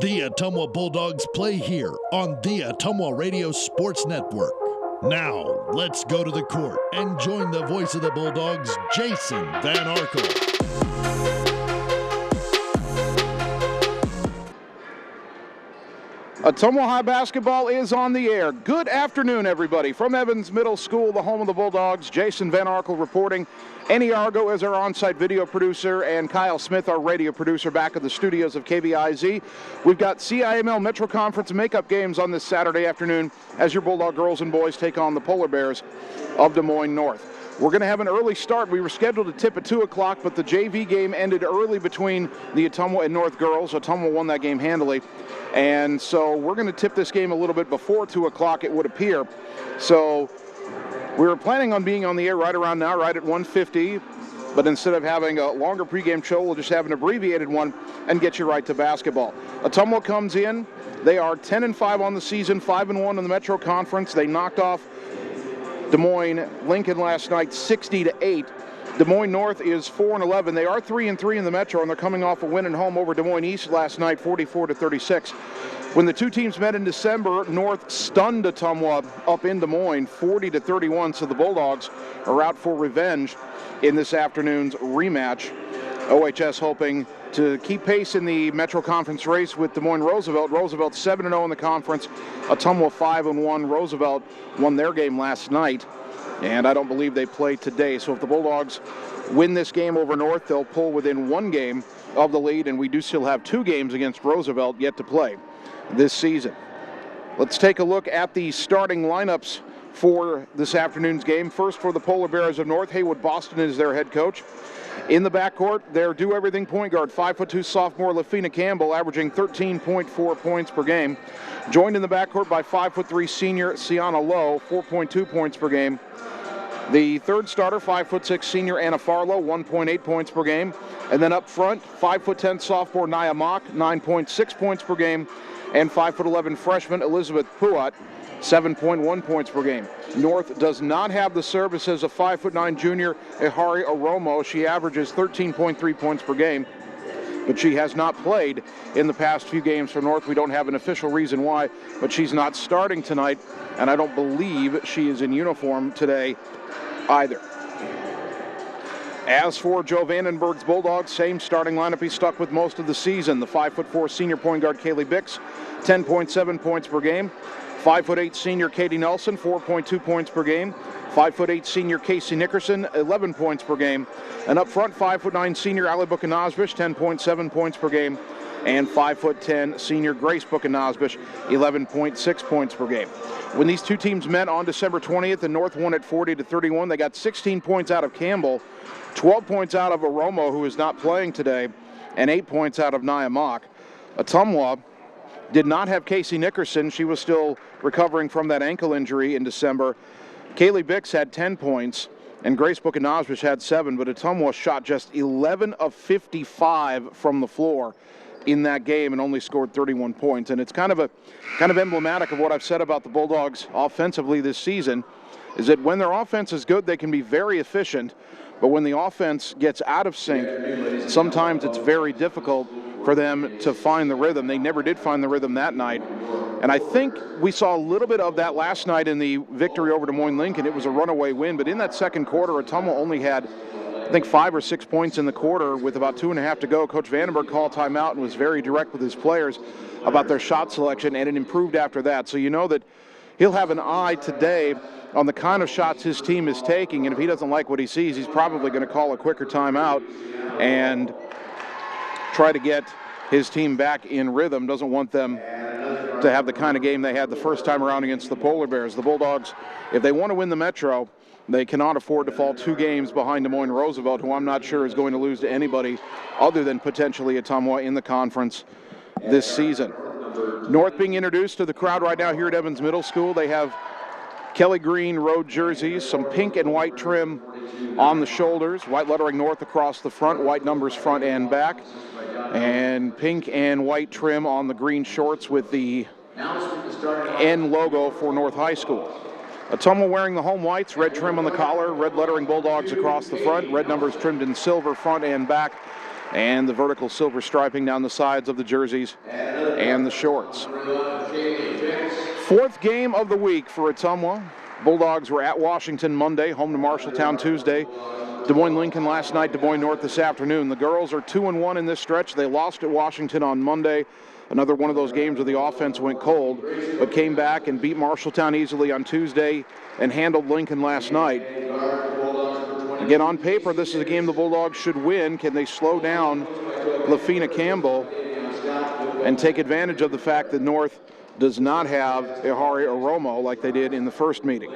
The Ottumwa Bulldogs play here on the Ottumwa Radio Sports Network. Now, let's go to the court and join the voice of the Bulldogs, Jason Van Arkel. Ottumwa High basketball is on the air. Good afternoon, everybody. From Evans Middle School, the home of the Bulldogs, Jason Van Arkel reporting. Annie Argo is our on-site video producer, and Kyle Smith, our radio producer, back at the studios of KBIZ. We've got CIML Metro Conference makeup games on this Saturday afternoon as your Bulldog girls and boys take on the Polar Bears of Des Moines North. We're going to have an early start. We were scheduled to tip at 2 o'clock, but the JV game ended early between the Ottumwa and North girls. Ottumwa won that game handily. And so we're going to tip this game a little bit before 2 o'clock, it would appear. So we were planning on being on the air right around now, right at 1:50. But instead of having a longer pregame show, we'll just have an abbreviated one and get you right to basketball. Ottumwa comes in. They are 10-5 on the season, 5-1 in the Metro Conference. They knocked off Des Moines Lincoln last night 60-8. Des Moines North is 4-11. They are 3-3 in the Metro, and they're coming off a win at home over Des Moines East last night, 44-36. When the two teams met in December, North stunned Ottumwa up in Des Moines, 40-31. So the Bulldogs are out for revenge in this afternoon's rematch. OHS hoping to keep pace in the Metro Conference race with Des Moines Roosevelt. Roosevelt 7-0 in the conference. Ottumwa 5-1. Roosevelt won their game last night, and I don't believe they play today. So if the Bulldogs win this game over North, they'll pull within one game of the lead, and we do still have 2 games against Roosevelt yet to play this season. Let's take a look at the starting lineups for this afternoon's game. First, for the Polar Bears of North, Haywood Boston is their head coach. In the backcourt, their do-everything point guard, 5'2" sophomore Lafina Campbell, averaging 13.4 points per game. Joined in the backcourt by 5'3" senior Sienna Lowe, 4.2 points per game. The third starter, 5'6" senior Anna Farlow, 1.8 points per game. And then up front, 5'10" sophomore Nia Mock, 9.6 points per game. And 5'11" freshman Elizabeth Puat, 7.1 points per game. North does not have the services of 5'9" junior Ihari Oromo. She averages 13.3 points per game, but she has not played in the past few games for North. We don't have an official reason why, but she's not starting tonight, and I don't believe she is in uniform today either. As for Joe Vandenberg's Bulldogs, same starting lineup he stuck with most of the season. The 5'4" senior point guard Kaylee Bix, 10.7 points per game. 5'8" senior Katie Nelson, 4.2 points per game. 5'8" senior Casey Nickerson, 11 points per game. And up front, 5'9" senior Ali Bukanazbish, 10.7 points per game. And 5'10" senior Grace Bukanazbish, 11.6 points per game. When these two teams met on December 20th, the North won at 40-31. They got 16 points out of Campbell, 12 points out of Oromo, who is not playing today, and 8 points out of Nia Mock. Ottumwa did not have Casey Nickerson. She was still recovering from that ankle injury in December. Kaylee Bix had 10 points, and Grace Bukanazbish had 7, but Ottumwa shot just 11 of 55 from the floor in that game and only scored 31 points. And it's kind of emblematic of what I've said about the Bulldogs offensively this season, is that when their offense is good, they can be very efficient, but when the offense gets out of sync, sometimes it's very difficult for them to find the rhythm. They never did find the rhythm that night. And I think we saw a little bit of that last night in the victory over Des Moines Lincoln. It was a runaway win, but in that second quarter, Ottumwa only had, I think, 5 or 6 points in the quarter with about 2.5 to go. Coach Vandenberg called timeout and was very direct with his players about their shot selection, and it improved after that. So you know that he'll have an eye today on the kind of shots his team is taking, and if he doesn't like what he sees, he's probably going to call a quicker timeout and try to get his team back in rhythm. Doesn't want them to have the kind of game they had the first time around against the Polar Bears. The Bulldogs, if they want to win the Metro, they cannot afford to fall 2 games behind Des Moines Roosevelt, who I'm not sure is going to lose to anybody other than potentially Ottumwa in the conference this season. North being introduced to the crowd right now here at Evans Middle School. They have Kelly Green road jerseys, some pink and white trim on the shoulders, white lettering North across the front, white numbers front and back, and pink and white trim on the green shorts with the N logo for North High School. Ottumwa wearing the home whites, red trim on the collar, red lettering Bulldogs across the front, red numbers trimmed in silver front and back. and the vertical silver striping down the sides of the jerseys and the shorts. Fourth game of the week for Ottumwa. Bulldogs were at Washington Monday, home to Marshalltown Tuesday. Des Moines Lincoln last night, Des Moines North this afternoon. The girls are 2-1 in this stretch. They lost at Washington on Monday. Another one of those games where the offense went cold, but came back and beat Marshalltown easily on Tuesday and handled Lincoln last night. Again, on paper, this is a game the Bulldogs should win. Can they slow down Lafina Campbell and take advantage of the fact that North does not have Ihari Oromo like they did in the first meeting?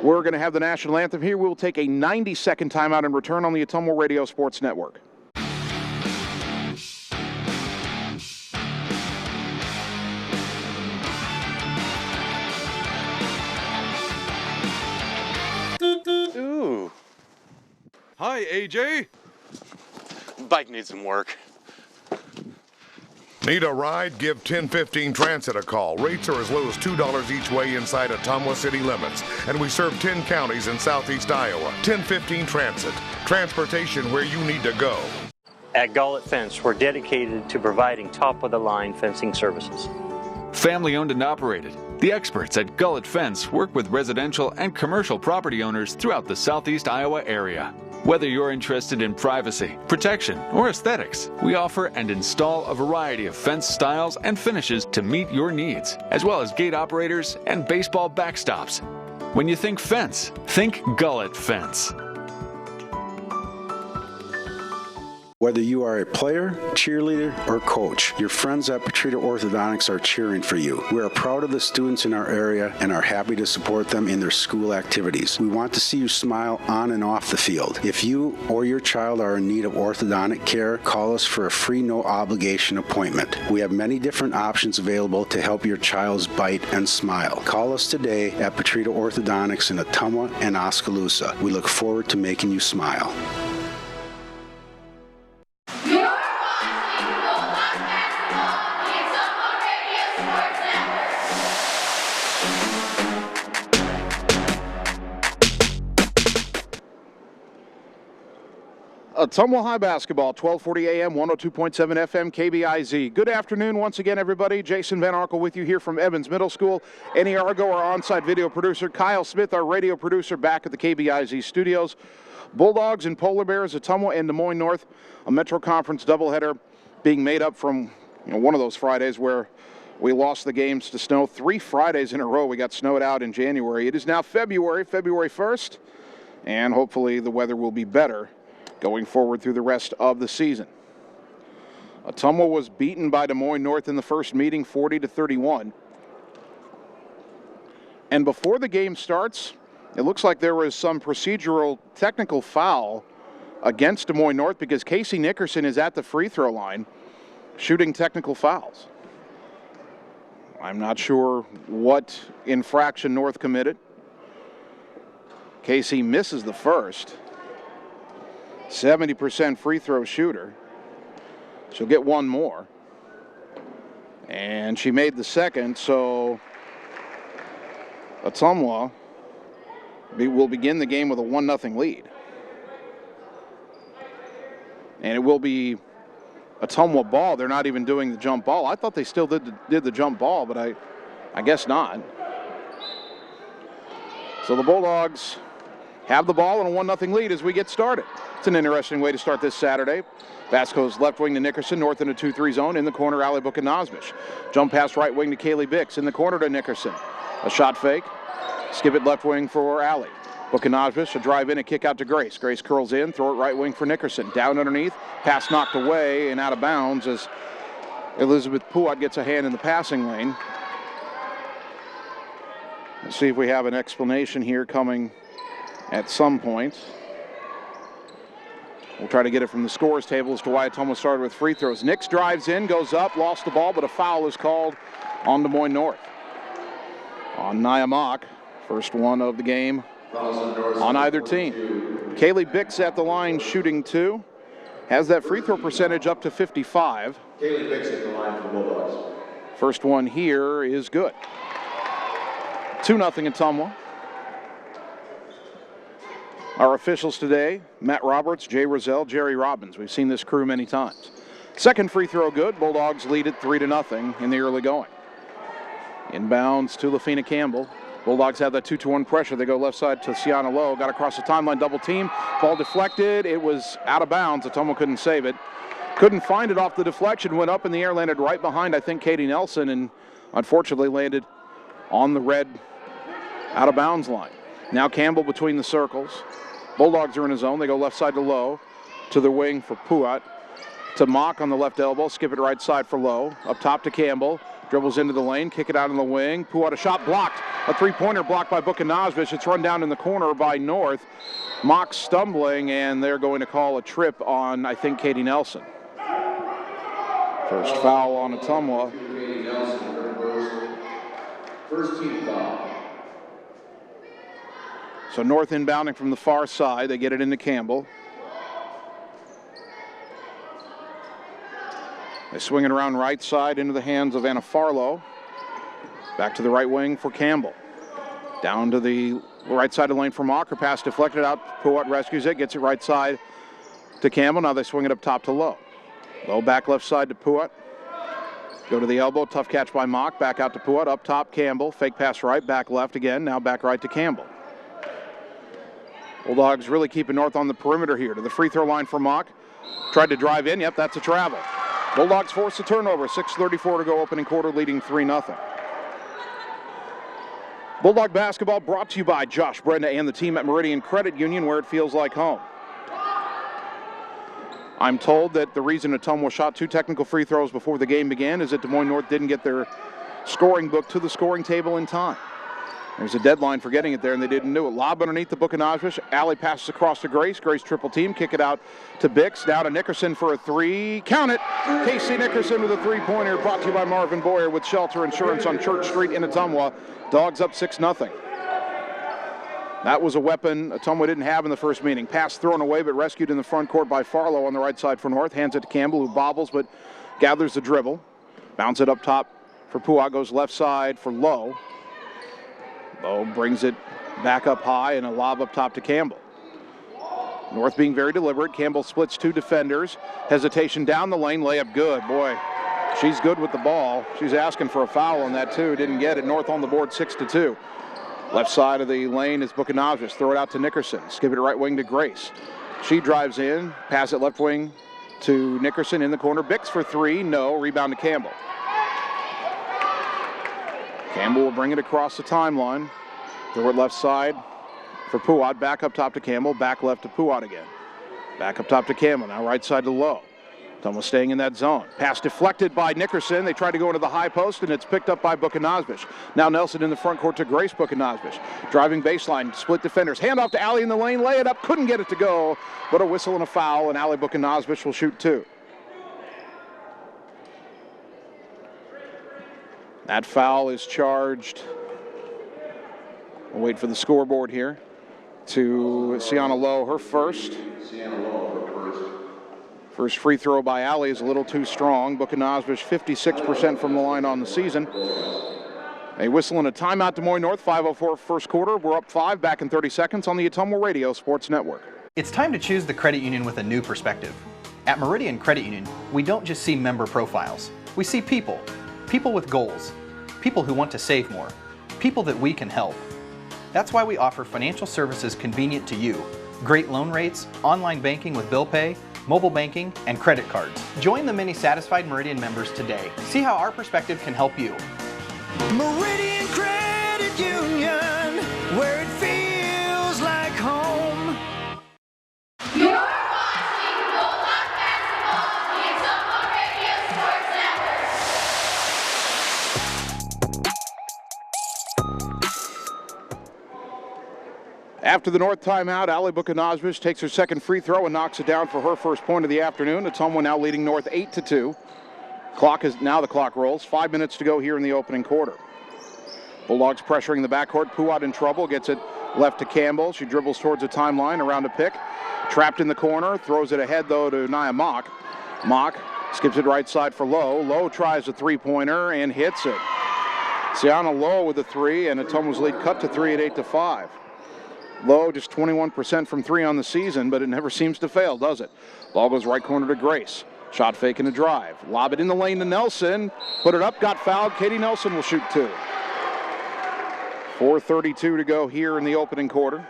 We're going to have the national anthem here. We'll take a 90-second timeout and return on the Ottumwa Radio Sports Network. Ooh. Hi, AJ. Bike needs some work. Need a ride? Give 1015 Transit a call. Rates are as low as $2 each way inside Ottumwa city limits. And we serve 10 counties in southeast Iowa. 1015 Transit. Transportation where you need to go. At Gullet Fence, we're dedicated to providing top-of-the-line fencing services. Family-owned and operated, the experts at Gullet Fence work with residential and commercial property owners throughout the southeast Iowa area. Whether you're interested in privacy, protection, or aesthetics, we offer and install a variety of fence styles and finishes to meet your needs, as well as gate operators and baseball backstops. When you think fence, think Gullet Fence. Whether you are a player, cheerleader, or coach, your friends at Petrita Orthodontics are cheering for you. We are proud of the students in our area and are happy to support them in their school activities. We want to see you smile on and off the field. If you or your child are in need of orthodontic care, call us for a free no-obligation appointment. We have many different options available to help your child's bite and smile. Call us today at Petrita Orthodontics in Ottumwa and Oskaloosa. We look forward to making you smile. Ottumwa High Basketball, 1240 AM, 102.7 FM, KBIZ. Good afternoon once again, everybody. Jason Van Arkel with you here from Evans Middle School. Annie Argo, our on-site video producer. Kyle Smith, our radio producer, back at the KBIZ studios. Bulldogs and Polar Bears, Ottumwa and Des Moines North, a Metro Conference doubleheader being made up from one of those Fridays where we lost the games to snow. 3 Fridays in a row we got snowed out in January. It is now February 1st, and hopefully the weather will be better going forward through the rest of the season. Ottumwa was beaten by Des Moines North in the first meeting, 40-31. And before the game starts, it looks like there was some procedural technical foul against Des Moines North because Casey Nickerson is at the free throw line shooting technical fouls. I'm not sure what infraction North committed. Casey misses the first. 70% free throw shooter. She'll get one more. And she made the second, so Ottumwa will begin the game with a 1-0 lead. And it will be Ottumwa ball. They're not even doing the jump ball. I thought they still did the jump ball, but I guess not. So the Bulldogs have the ball and a 1-0 lead as we get started. It's an interesting way to start this Saturday. Vasco's left wing to Nickerson, North in a 2-3 zone. In the corner, Ali Bukanazmish. Jump pass right wing to Kaylee Bix. In the corner to Nickerson. A shot fake. Skip it left wing for Ali. Bukanazmish, a drive in, a kick out to Grace. Grace curls in, throw it right wing for Nickerson. Down underneath, pass knocked away and out of bounds as Elizabeth Puat gets a hand in the passing lane. Let's see if we have an explanation here coming at some point. We'll try to get it from the scores table as to why Ottumwa started with free throws. Nix drives in, goes up, lost the ball, but a foul is called on Des Moines North. On Nia Mock, first one of the game on either team. Kaylee Bix at the line shooting 2. Has that free throw percentage up to 55. Kaylee Bix at the line for the Bulldogs. First one here is good. 2-0 Ottumwa. Our officials today, Matt Roberts, Jay Rozelle, Jerry Robbins. We've seen this crew many times. Second free throw good. Bulldogs lead it 3-0 in the early going. Inbounds to Lafina Campbell. Bulldogs have that 2-1 pressure. They go left side to Sienna Lowe. Got across the timeline, double team. Ball deflected. It was out of bounds. Ottumwa couldn't save it. Couldn't find it off the deflection. Went up in the air, landed right behind, I think, Katie Nelson, and unfortunately landed on the red out of bounds line. Now Campbell between the circles. Bulldogs are in his zone. They go left side to Lowe, to the wing for Puat, to Mock on the left elbow, skip it right side for Lowe, up top to Campbell, dribbles into the lane, kick it out in the wing. Puat, a shot blocked, a three-pointer blocked by Bukanazvic. It's run down in the corner by North. Mock stumbling, and they're going to call a trip on, I think, Katie Nelson. First foul on Ottumwa. First team foul. So North inbounding from the far side. They get it into Campbell. They swing it around right side into the hands of Anna Farlow. Back to the right wing for Campbell. Down to the right side of the lane for Mock. Her pass deflected out. Puat rescues it, gets it right side to Campbell. Now they swing it up top to Lowe. Lowe back left side to Puat. Go to the elbow, tough catch by Mock. Back out to Puat, up top Campbell. Fake pass right, back left again. Now back right to Campbell. Bulldogs really keeping North on the perimeter here. To the free throw line for Mock. Tried to drive in. Yep, that's a travel. Bulldogs force a turnover. 6:34 to go, opening quarter, leading 3-0. Bulldog basketball brought to you by Josh Brenda and the team at Meridian Credit Union, where it feels like home. I'm told that the reason Ottumwa shot 2 technical free throws before the game began is that Des Moines North didn't get their scoring book to the scoring table in time. There's a deadline for getting it there, and they didn't do it. Lob underneath the Bukanazvic. Alley passes across to Grace. Grace triple team. Kick it out to Bix. Down to Nickerson for a three. Count it. Casey Nickerson with a three-pointer. Brought to you by Marvin Boyer with Shelter Insurance on Church Street in Ottumwa. Dogs up 6-0. That was a weapon Ottumwa didn't have in the first meeting. Pass thrown away, but rescued in the front court by Farlow on the right side for North. Hands it to Campbell, who bobbles but gathers the dribble. Bounce it up top for Puat. Goes left side for Lowe. Lowe brings it back up high and a lob up top to Campbell. North being very deliberate. Campbell splits 2 defenders. Hesitation down the lane. Layup good. Boy, she's good with the ball. She's asking for a foul on that too. Didn't get it. North on the board 6-2. Left side of the lane is Bukanazvic. Throw it out to Nickerson. Skip it right wing to Grace. She drives in. Pass it left wing to Nickerson in the corner. Bix for 3. No. Rebound to Campbell. Campbell will bring it across the timeline. Throw it left side for Puat. Back up top to Campbell. Back left to Puat again. Back up top to Campbell. Now right side to Lowe. Ottumwa staying in that zone. Pass deflected by Nickerson. They try to go into the high post, and it's picked up by Bukanazvic. Now Nelson in the front court to Grace Bukanazvic. Driving baseline, split defenders. Hand off to Allie in the lane. Lay it up. Couldn't get it to go, but a whistle and a foul, and Allie Bukanazvic will shoot 2. That foul is charged. We'll wait for the scoreboard here. To Sienna Lowe, her first. First free throw by Alley is a little too strong. Bukanazvic 56% from the line on the season. A whistle and a timeout. Des Moines North, 5:04 first quarter. We're up 5, back in 30 seconds on the Ottumwa Radio Sports Network. It's time to choose the credit union with a new perspective. At Meridian Credit Union, we don't just see member profiles. We see people. People with goals. People who want to save more. People that we can help. That's why we offer financial services convenient to you. Great loan rates, online banking with bill pay, mobile banking, and credit cards. Join the many satisfied Meridian members today. See how our perspective can help you. Meridian Credit Union, where it feels like home. You're watching Bulldog Basketball on the Ottumwa Radio Sports Network. After the North timeout, Allie Bukanazvic takes her second free throw and knocks it down for her first point of the afternoon. Ottumwa now leading North 8-2. The clock rolls. 5 minutes to go here in the opening quarter. Bulldogs pressuring the backcourt. Puat in trouble. Gets it left to Campbell. She dribbles towards the timeline around a pick. Trapped in the corner. Throws it ahead, though, to Nia Mock. Mock skips it right side for Lowe. Lowe tries a three-pointer and hits it. Sienna Lowe with a 3, and Ottumwa's lead cut to 3 at 8-5. Low, just 21% from 3 on the season, but it never seems to fail, does it? Ball goes right corner to Grace. Shot fake and a drive. Lob it in the lane to Nelson. Put it up, got fouled. Katie Nelson will shoot 2. 4:32 to go here in the opening quarter.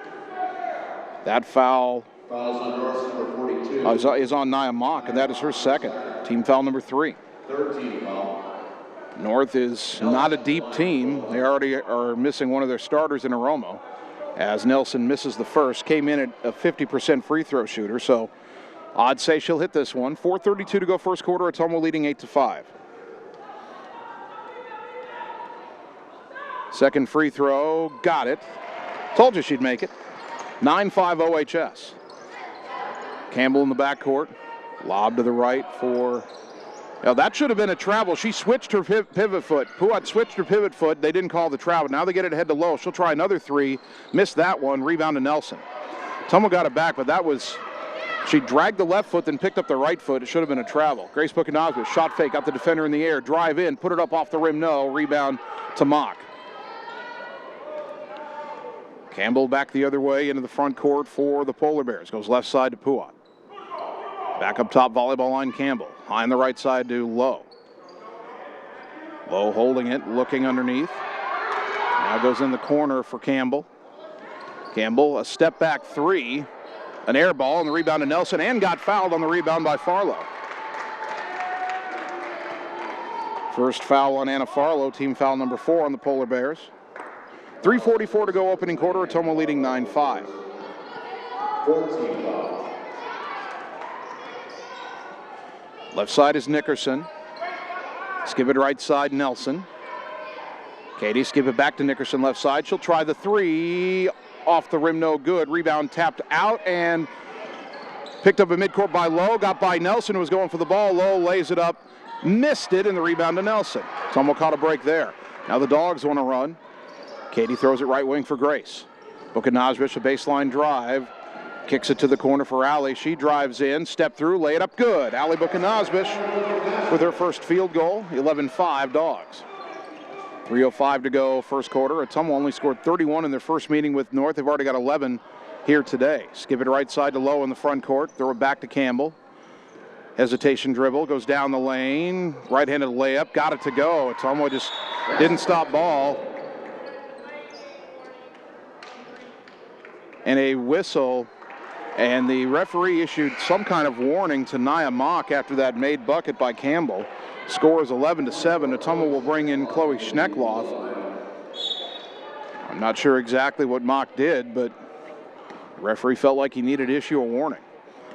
That foul is on Nia Mock, and that is her second. Team foul number 3. Third team foul. North is not a deep team. They already are missing one of their starters in Aromo, as Nelson misses the first. Came in at a 50% free throw shooter, so I'd say she'll hit this one. 4:32 to go first quarter. Ottumwa leading 8-5. Second free throw, got it. Told you she'd make it. 9-5 OHS. Campbell in the backcourt. Lob to the right for... Now that should have been a travel. She switched her pivot foot. Puat switched her pivot foot. They didn't call the travel. Now they get it ahead to Low. She'll try another 3. Missed that one. Rebound to Nelson. Ottumwa got it back, but that was... She dragged the left foot, then picked up the right foot. It should have been a travel. Grace Buchanosbic, shot fake, got the defender in the air. Drive in, put it up off the rim, no. Rebound to Mock. Campbell back the other way into the front court for the Polar Bears. Goes left side to Puat. Back up top, volleyball line, Campbell. High on the right side to Low. Low holding it, looking underneath. Now goes in the corner for Campbell. Campbell, a step back 3. An air ball, and the rebound to Nelson, and got fouled on the rebound by Farlow. First foul on Anna Farlow, team foul number 4 on the Polar Bears. 3:44 to go opening quarter, Ottumwa leading 9-5. 14 foul. Left side is Nickerson. Skip it right side, Nelson. Katie, skip it back to Nickerson left side. She'll try the 3. Off the rim, no good. Rebound tapped out and picked up a midcourt by Lowe. Got by Nelson, who was going for the ball. Lowe lays it up, missed it, and the rebound to Nelson. Ottumwa caught a break there. Now the Dogs want to run. Katie throws it right wing for Grace. Buchanosbic, a baseline drive. Kicks it to the corner for Allie. She drives in, step through, lay it up good. Allie Buchanosbic with her first field goal. 11-5 Dogs. 3:05 to go first quarter. Ottumwa only scored 31 in their first meeting with North. They've already got 11 here today. Skip it right side to Lowe in the front court. Throw it back to Campbell. Hesitation dribble. Goes down the lane. Right-handed layup. Got it to go. Ottumwa just didn't stop ball. And a whistle. And the referee issued some kind of warning to Nia Mock after that made bucket by Campbell. Score is 11-7. Ottumwa will bring in Chloe Schneckloth. I'm not sure exactly what Mock did, but the referee felt like he needed to issue a warning.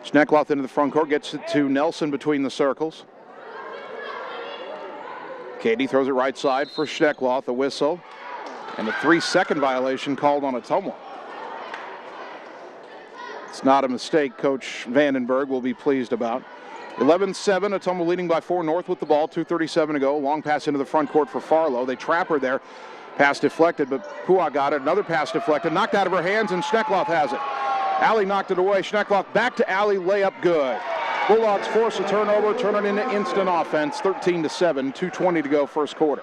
Schneckloth into the front court, gets it to Nelson between the circles. Katie throws it right side for Schneckloth, a whistle, and a 3-second violation called on Ottumwa. It's not a mistake Coach Vandenberg will be pleased about. 11-7, Ottumwa leading by 4. North with the ball, 2:37 to go. Long pass into the front court for Farlow. They trap her there. Pass deflected, but Puat got it. Another pass deflected, knocked out of her hands, and Schneckloth has it. Allie knocked it away. Schneckloth back to Allie, layup good. Bulldogs force a turnover, turn it into instant offense, 13-7, 2:20 to go first quarter.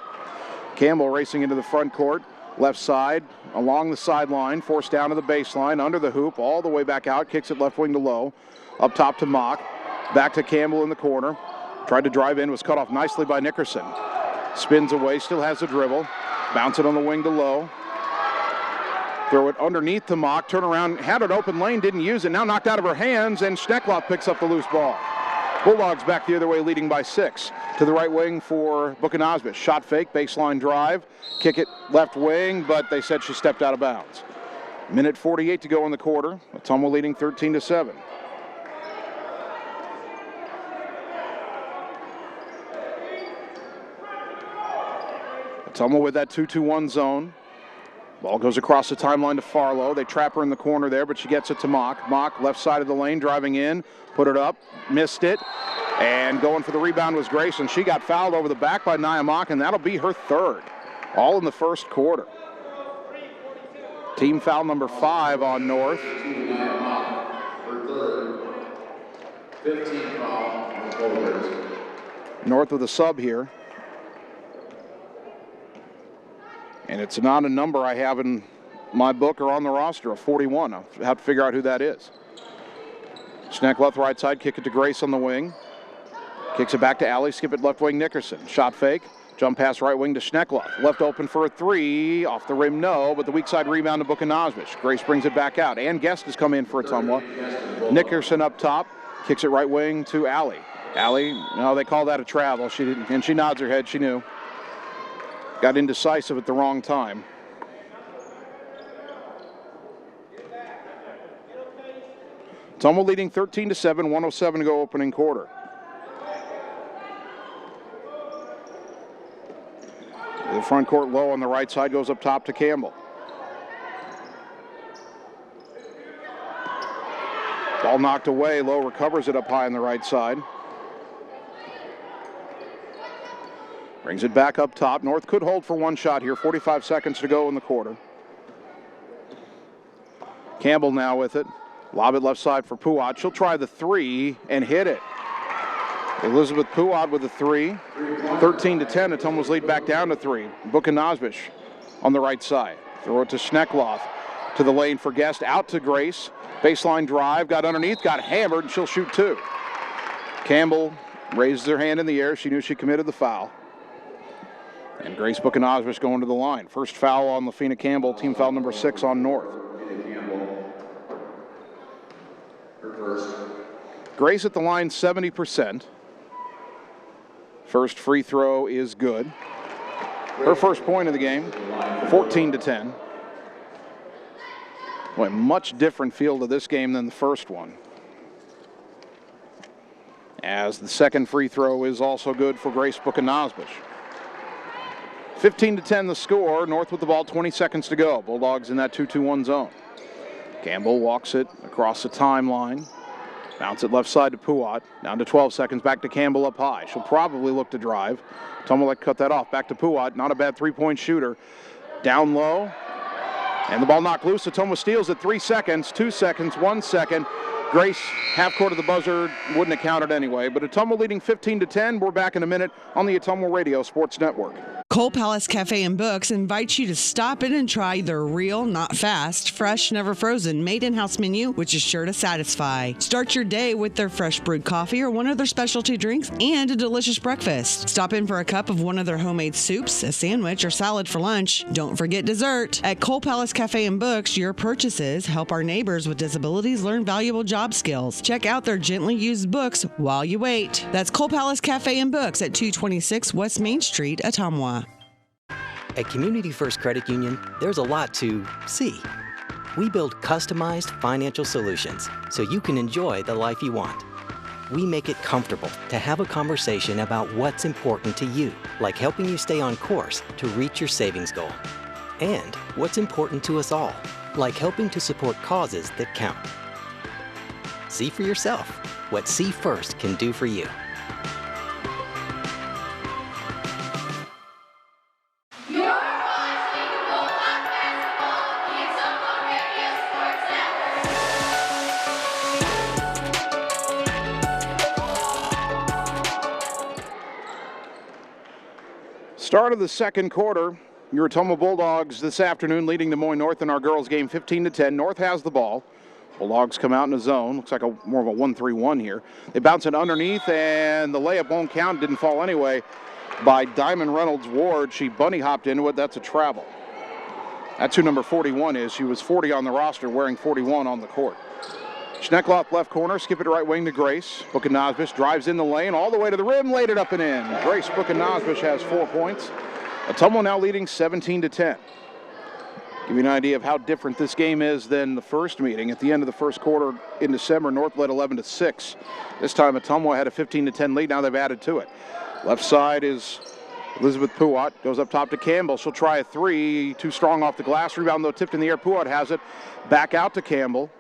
Campbell racing into the front court, left side, along the sideline, forced down to the baseline, under the hoop, all the way back out, kicks it left wing to Low, up top to Mock. Back to Campbell in the corner. Tried to drive in, was cut off nicely by Nickerson. Spins away, still has the dribble. Bounce it on the wing to Low. Throw it underneath to Mock. Turn around, had an open lane, didn't use it. Now knocked out of her hands, and Schneckloth picks up the loose ball. Bulldogs back the other way, leading by 6. To the right wing for Buchanosbic. Shot fake, baseline drive. Kick it left wing, but they said she stepped out of bounds. Minute 48 to go in the quarter. Ottumwa leading 13-7. Ottumwa with that 2-2-1 zone. Ball goes across the timeline to Farlow. They trap her in the corner there, but she gets it to Mock. Mock, left side of the lane, driving in, put it up, missed it, and going for the rebound was Grace, and she got fouled over the back by Nia Mock, and that'll be her 3rd, all in the first quarter. Team foul number 5 on North. Her 3rd. 15 foul on the Polar Bears. North with a sub here. And it's not a number I have in my book are on the roster of 41. I'll have to figure out who that is. Schneckloth right side, kick it to Grace on the wing. Kicks it back to Alley, skip it left wing Nickerson. Shot fake, jump pass right wing to Schneckloth. Left open for a three, off the rim no, but the weak side rebound to Bukanovich. Grace brings it back out. Ann Guest has come in for Ottumwa. Nickerson up top, kicks it right wing to Alley. Alley, no, they call that a travel. She didn't, and she nods her head, she knew. Got indecisive at the wrong time. Ottumwa leading 13-7, 107 to go opening quarter. The front court low on the right side, goes up top to Campbell. Ball knocked away, Lowe recovers it up high on the right side. Brings it back up top. North could hold for one shot here, 45 seconds to go in the quarter. Campbell now with it. Lob it left side for Puat. She'll try the three and hit it. Elizabeth Puat with a three. 13-10. Ottumwa's lead back down to three. Bukanovich on the right side. Throw it to Schneckloth. To the lane for Guest. Out to Grace. Baseline drive. Got underneath. Got hammered. And she'll shoot two. Campbell raises her hand in the air. She knew she committed the foul. And Grace Bukanovich going to the line. First foul on Lafina Campbell. Team foul number 6 on North. Grace at the line 70%. First free throw is good. Her first point of the game, 14-10. Boy, much different feel to this game than the first one. As the second free throw is also good for Grace Bukanovich. 15-10 the score. North with the ball, 20 seconds to go. Bulldogs in that 2-2-1 zone. Campbell walks it across the timeline. Bounce it left side to Puat. Down to 12 seconds. Back to Campbell up high. She'll probably look to drive. Ottumwa cut that off. Back to Puat. Not a bad three-point shooter. Down low. And the ball knocked loose. Ottumwa steals it. 3 seconds, 2 seconds, 1 second. Grace, half court of the buzzer, wouldn't have counted anyway. But Ottumwa leading 15-10. We're back in a minute on the Ottumwa Radio Sports Network. Coal Palace Cafe and Books invites you to stop in and try their real, not fast, fresh, never frozen, made in-house menu, which is sure to satisfy. Start your day with their fresh brewed coffee or one of their specialty drinks and a delicious breakfast. Stop in for a cup of one of their homemade soups, a sandwich, or salad for lunch. Don't forget dessert. At Coal Palace Cafe and Books, your purchases help our neighbors with disabilities learn valuable job skills. Check out their gently used books while you wait. That's Coal Palace Cafe and Books at 226 West Main Street, Ottumwa. At Community First Credit Union, there's a lot to see. We build customized financial solutions so you can enjoy the life you want. We make it comfortable to have a conversation about what's important to you, like helping you stay on course to reach your savings goal. And what's important to us all, like helping to support causes that count. See for yourself what See First can do for you. Start of the second quarter. Your Ottumwa Bulldogs this afternoon leading the Moines North in our girls game 15-10. North has the ball. Bulldogs come out in a zone. Looks like more of a 1-3-1 here. They bounce it underneath, and the layup won't count. Didn't fall anyway by Diamond Reynolds Ward. She bunny hopped into it. That's a travel. That's who number 41 is. She was 40 on the roster, wearing 41 on the court. Schneckloth left corner, skip it right wing to Grace. Bukanovich drives in the lane all the way to the rim, laid it up and in. Grace Bukanovich has 4 points. Ottumwa now leading 17-10. Give you an idea of how different this game is than the first meeting. At the end of the first quarter in December, North led 11-6. This time Ottumwa had a 15-10 lead. Now they've added to it. Left side is Elizabeth Puat. Goes up top to Campbell. She'll try a three. Too strong off the glass. Rebound though tipped in the air. Puat has it. Back out to Campbell.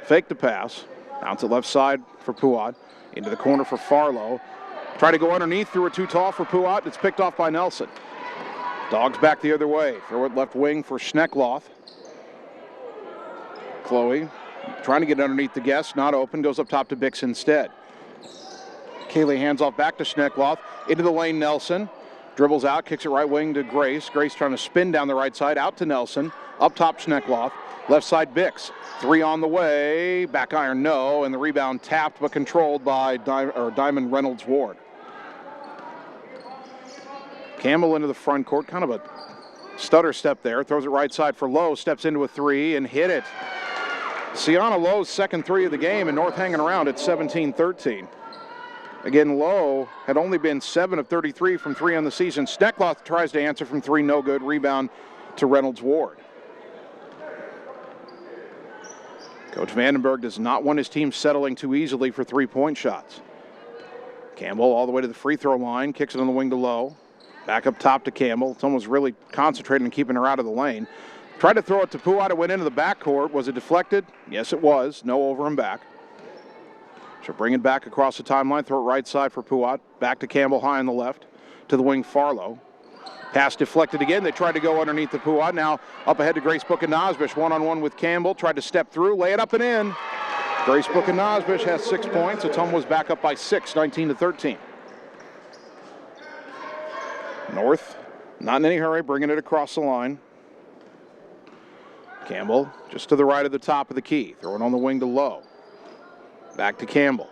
Fake the pass. Bounce it left side for Puat. Into the corner for Farlow. Try to go underneath. Threw it too tall for Puat. It's picked off by Nelson. Dogs back the other way. Throw it left wing for Schneckloth. Chloe trying to get underneath the Guest. Not open. Goes up top to Bix instead. Kaylee hands off back to Schneckloth. Into the lane, Nelson. Dribbles out, kicks it right wing to Grace. Grace trying to spin down the right side, out to Nelson. Up top, Schneckloth. Left side, Bix. 3 on the way. Back iron, no. And the rebound tapped but controlled by Diamond Reynolds Ward. Campbell into the front court. Kind of a stutter step there. Throws it right side for Lowe. Steps into a 3 and hit it. Sienna Lowe's second 3 of the game, and North hanging around at 17-13. Again, Lowe had only been 7 of 33 from 3 on the season. Schneckloth tries to answer from 3, no good. Rebound to Reynolds Ward. Coach Vandenberg does not want his team settling too easily for 3-point shots. Campbell all the way to the free throw line, kicks it on the wing to Lowe. Back up top to Campbell. Someone was really concentrating on keeping her out of the lane. Tried to throw it to Puat. It went into the backcourt. Was it deflected? Yes, it was. No over and back. She'll bring it back across the timeline. Throw it right side for Puat. Back to Campbell high on the left. To the wing, Farlow. Pass deflected again. They tried to go underneath the Puat. Now up ahead to Grace Book-and-Nosbish. One-on-one with Campbell. Tried to step through. Lay it up and in. Grace Book-and-Nosbish has 6 points. Ottumwa's back up by 6, 19-13. North, not in any hurry, bringing it across the line. Campbell just to the right of the top of the key. Throwing on the wing to Lowe. Back to Campbell.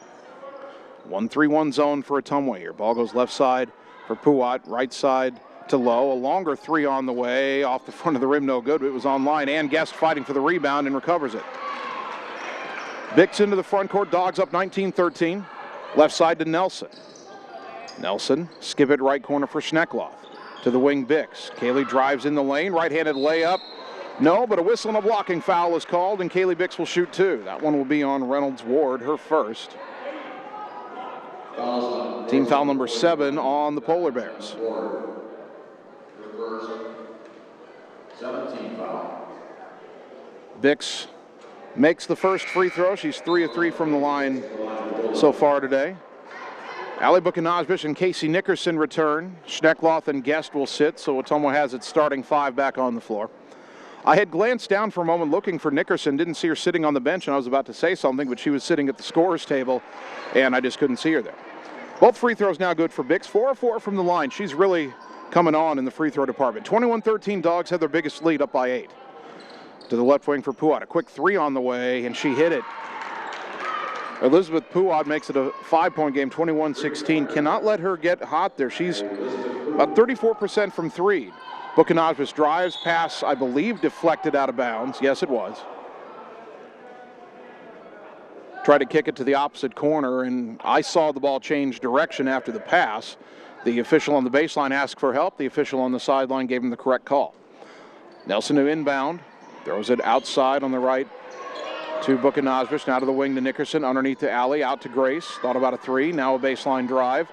1-3-1 zone for Ottumwa here. Ball goes left side for Puat. Right side to Lowe. A longer 3 on the way. Off the front of the rim, no good. It was on line. And Guest fighting for the rebound and recovers it. Bix into the front court. Dogs up 19-13. Left side to Nelson. Nelson, skip it right corner for Schneckloth. To the wing, Bix. Kaylee drives in the lane. Right-handed layup. No, but a whistle and a blocking foul is called, and Kaylee Bix will shoot 2. That one will be on Reynolds Ward, her first. Team foul number 7 on the Polar Bears. 17 foul. Bix makes the first free throw. She's 3 of 3 from the line so far today. Allie Book-and-Nosbish and Casey Nickerson return. Schneckloth and Guest will sit, so Ottumwa has its starting 5 back on the floor. I had glanced down for a moment looking for Nickerson, didn't see her sitting on the bench, and I was about to say something, but she was sitting at the scorer's table, and I just couldn't see her there. Both free throws now good for Bix. 4 of 4 from the line. She's really coming on in the free throw department. 21-13, Dogs have their biggest lead, up by 8. To the left wing for Puat. A quick 3 on the way, and she hit it. Elizabeth Puat makes it a 5-point game, 21-16. Cannot let her get hot there. She's about 34% from 3. Book-and-Nosbish drives, pass, I believe, deflected out of bounds. Yes, it was. Tried to kick it to the opposite corner, and I saw the ball change direction after the pass. The official on the baseline asked for help. The official on the sideline gave him the correct call. Nelson to inbound. Throws it outside on the right to Book-and-Nosbish. Now to the wing to Nickerson. Underneath to Allie. Out to Grace. Thought about a 3. Now a baseline drive.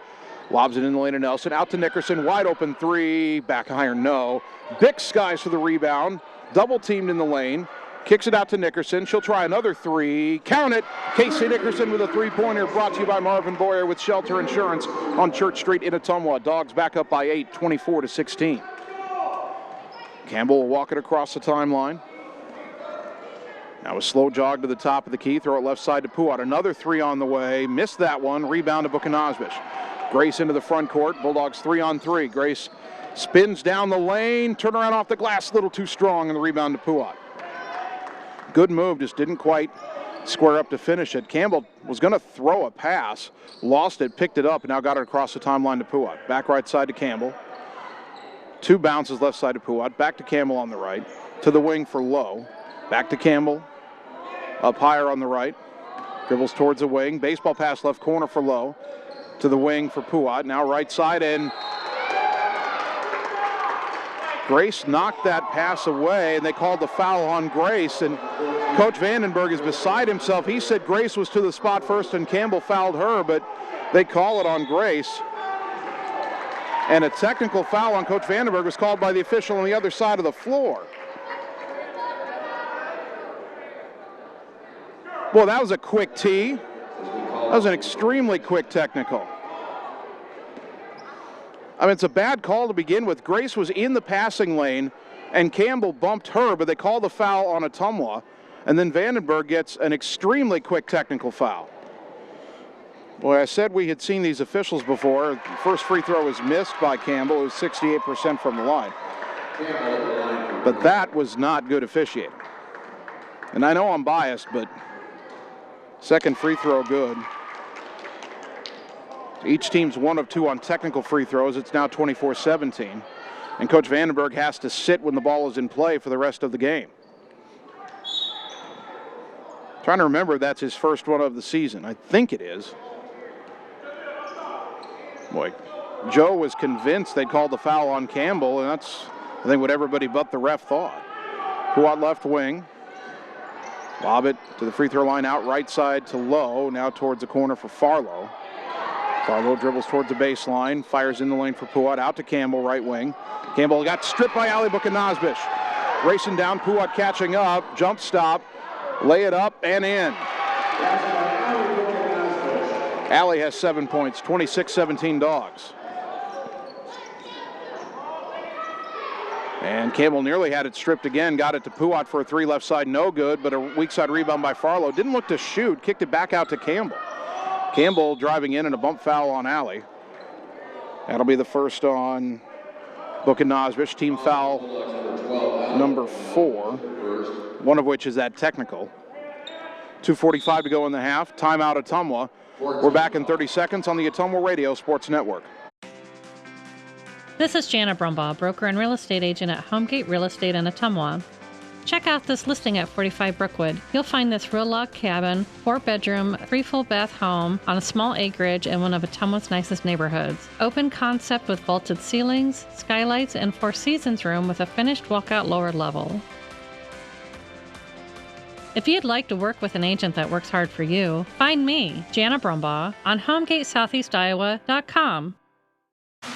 Lobs it in the lane to Nelson. Out to Nickerson. Wide open 3. Back iron, no. Bix skies for the rebound. Double teamed in the lane. Kicks it out to Nickerson. She'll try another 3. Count it. Casey Nickerson with a 3-pointer, brought to you by Marvin Boyer with Shelter Insurance on Church Street in Ottumwa. Dogs back up by 8, 24-16. Campbell will walk it across the timeline. Now a slow jog to the top of the key. Throw it left side to Puat. Another 3 on the way. Missed that one. Rebound to Book-and-Nosbish. Grace into the front court. Bulldogs 3-on-3. Grace spins down the lane. Turnaround off the glass. A little too strong, and the rebound to Puat. Good move. Just didn't quite square up to finish it. Campbell was going to throw a pass. Lost it. Picked it up, and now got it across the timeline to Puat. Back right side to Campbell. 2 bounces left side to Puat. Back to Campbell on the right. To the wing for Lowe. Back to Campbell. Up higher on the right. Dribbles towards the wing. Baseball pass left corner for Lowe. To the wing for Puat. Now right side, and Grace knocked that pass away, and they called the foul on Grace. And Coach Vandenberg is beside himself. He said Grace was to the spot first, and Campbell fouled her, but they call it on Grace. And a technical foul on Coach Vandenberg was called by the official on the other side of the floor. Boy, that was a quick tee. That was an extremely quick technical. I mean, it's a bad call to begin with. Grace was in the passing lane, and Campbell bumped her, but they call the foul on Ottumwa. And then Vandenberg gets an extremely quick technical foul. Boy, I said we had seen these officials before. First free throw was missed by Campbell. It was 68% from the line. But that was not good officiating. And I know I'm biased, but second free throw good. Each team's 1 of 2 on technical free throws. It's now 24-17. And Coach Vandenberg has to sit when the ball is in play for the rest of the game. Trying to remember, that's his first one of the season. I think it is. Boy, Joe was convinced they called the foul on Campbell, and that's, I think, what everybody but the ref thought. Puat left wing. Lob it to the free throw line out right side to Lowe, now towards the corner for Farlow. Farlow dribbles towards the baseline, fires in the lane for Puat, out to Campbell, right wing. Campbell got stripped by Ali Bukanazbish. Racing down, Puat catching up, jump stop, lay it up and in. Ali has 7 points, 26-17 Dogs. And Campbell nearly had it stripped again, got it to Puat for a 3 left side, no good, but a weak side rebound by Farlow. Didn't look to shoot, kicked it back out to Campbell. Campbell driving in and a bump foul on Ali. That'll be the first on Bukanazbish, team foul number 4, one of which is that technical. 2:45 to go in the half, timeout Ottumwa. We're back in 30 seconds on the Ottumwa Radio Sports Network. This is Jana Brumbaugh, broker and real estate agent at Homegate Real Estate in Ottumwa. Check out this listing at 45 Brookwood. You'll find this real log cabin, 4-bedroom, 3 full bath home on a small acreage in one of Ottumwa's nicest neighborhoods. Open concept with vaulted ceilings, skylights, and 4 seasons room with a finished walkout lower level. If you'd like to work with an agent that works hard for you, find me, Jana Brumbaugh, on HomegateSoutheastIowa.com.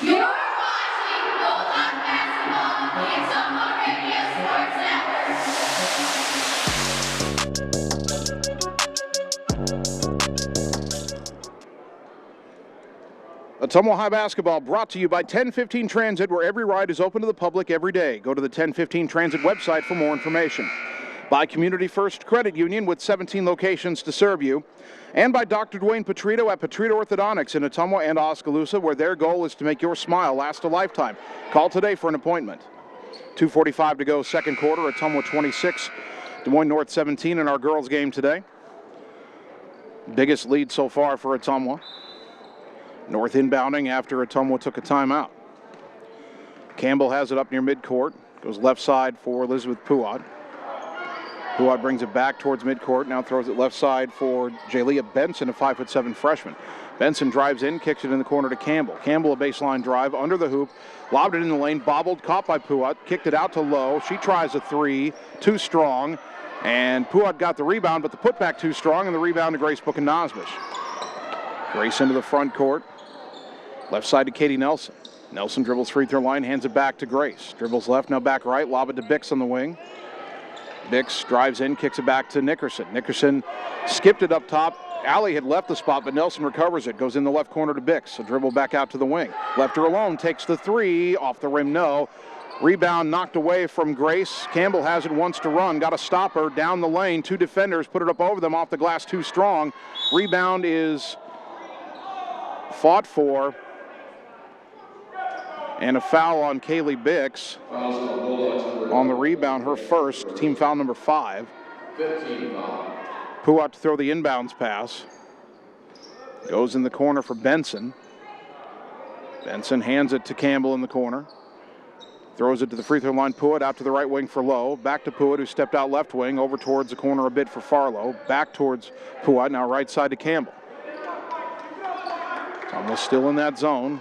You're watching Bulldog Basketball on the Ottumwa Radio Sports Network. Ottumwa High Basketball brought to you by 1015 Transit, where every ride is open to the public every day. Go to the 1015 Transit website for more information. By Community First Credit Union with 17 locations to serve you. And by Dr. Dwayne Petrito at Petrito Orthodontics in Ottumwa and Oskaloosa, where their goal is to make your smile last a lifetime. Call today for an appointment. 2:45 to go, second quarter. Ottumwa 26, Des Moines North 17 in our girls game today. Biggest lead so far for Ottumwa. North inbounding after Ottumwa took a timeout. Campbell has it up near midcourt. Goes left side for Elizabeth Puat. Puat brings it back towards midcourt, now throws it left side for Jalea Benson, a 5'7" freshman. Benson drives in, kicks it in the corner to Campbell. Campbell, a baseline drive, under the hoop, lobbed it in the lane, bobbled, caught by Puat, kicked it out to Lowe. She tries a 3, too strong, and Puat got the rebound, but the putback too strong, and the rebound to Grace Bukanazbish. Grace into the front court, left side to Katie Nelson. Nelson dribbles free throw line, hands it back to Grace. Dribbles left, now back right, lob it to Bix on the wing. Bix drives in, kicks it back to Nickerson. Nickerson skipped it up top. Allie had left the spot, but Nelson recovers it. Goes in the left corner to Bix. So dribble back out to the wing. Left her alone, takes the 3. Off the rim, no. Rebound knocked away from Grace. Campbell has it, wants to run. Got to stop her down the lane. 2 defenders put it up over them, off the glass, too strong. Rebound is fought for. And a foul on Kaylee Bix on the rebound, her first, team foul number 5. 15 foul. Puat to throw the inbounds pass. Goes in the corner for Benson. Benson hands it to Campbell in the corner. Throws it to the free throw line. Puat out to the right wing for Lowe. Back to Puat, who stepped out left wing, over towards the corner a bit for Farlow. Back towards Puat, now right side to Campbell. Almost still in that zone.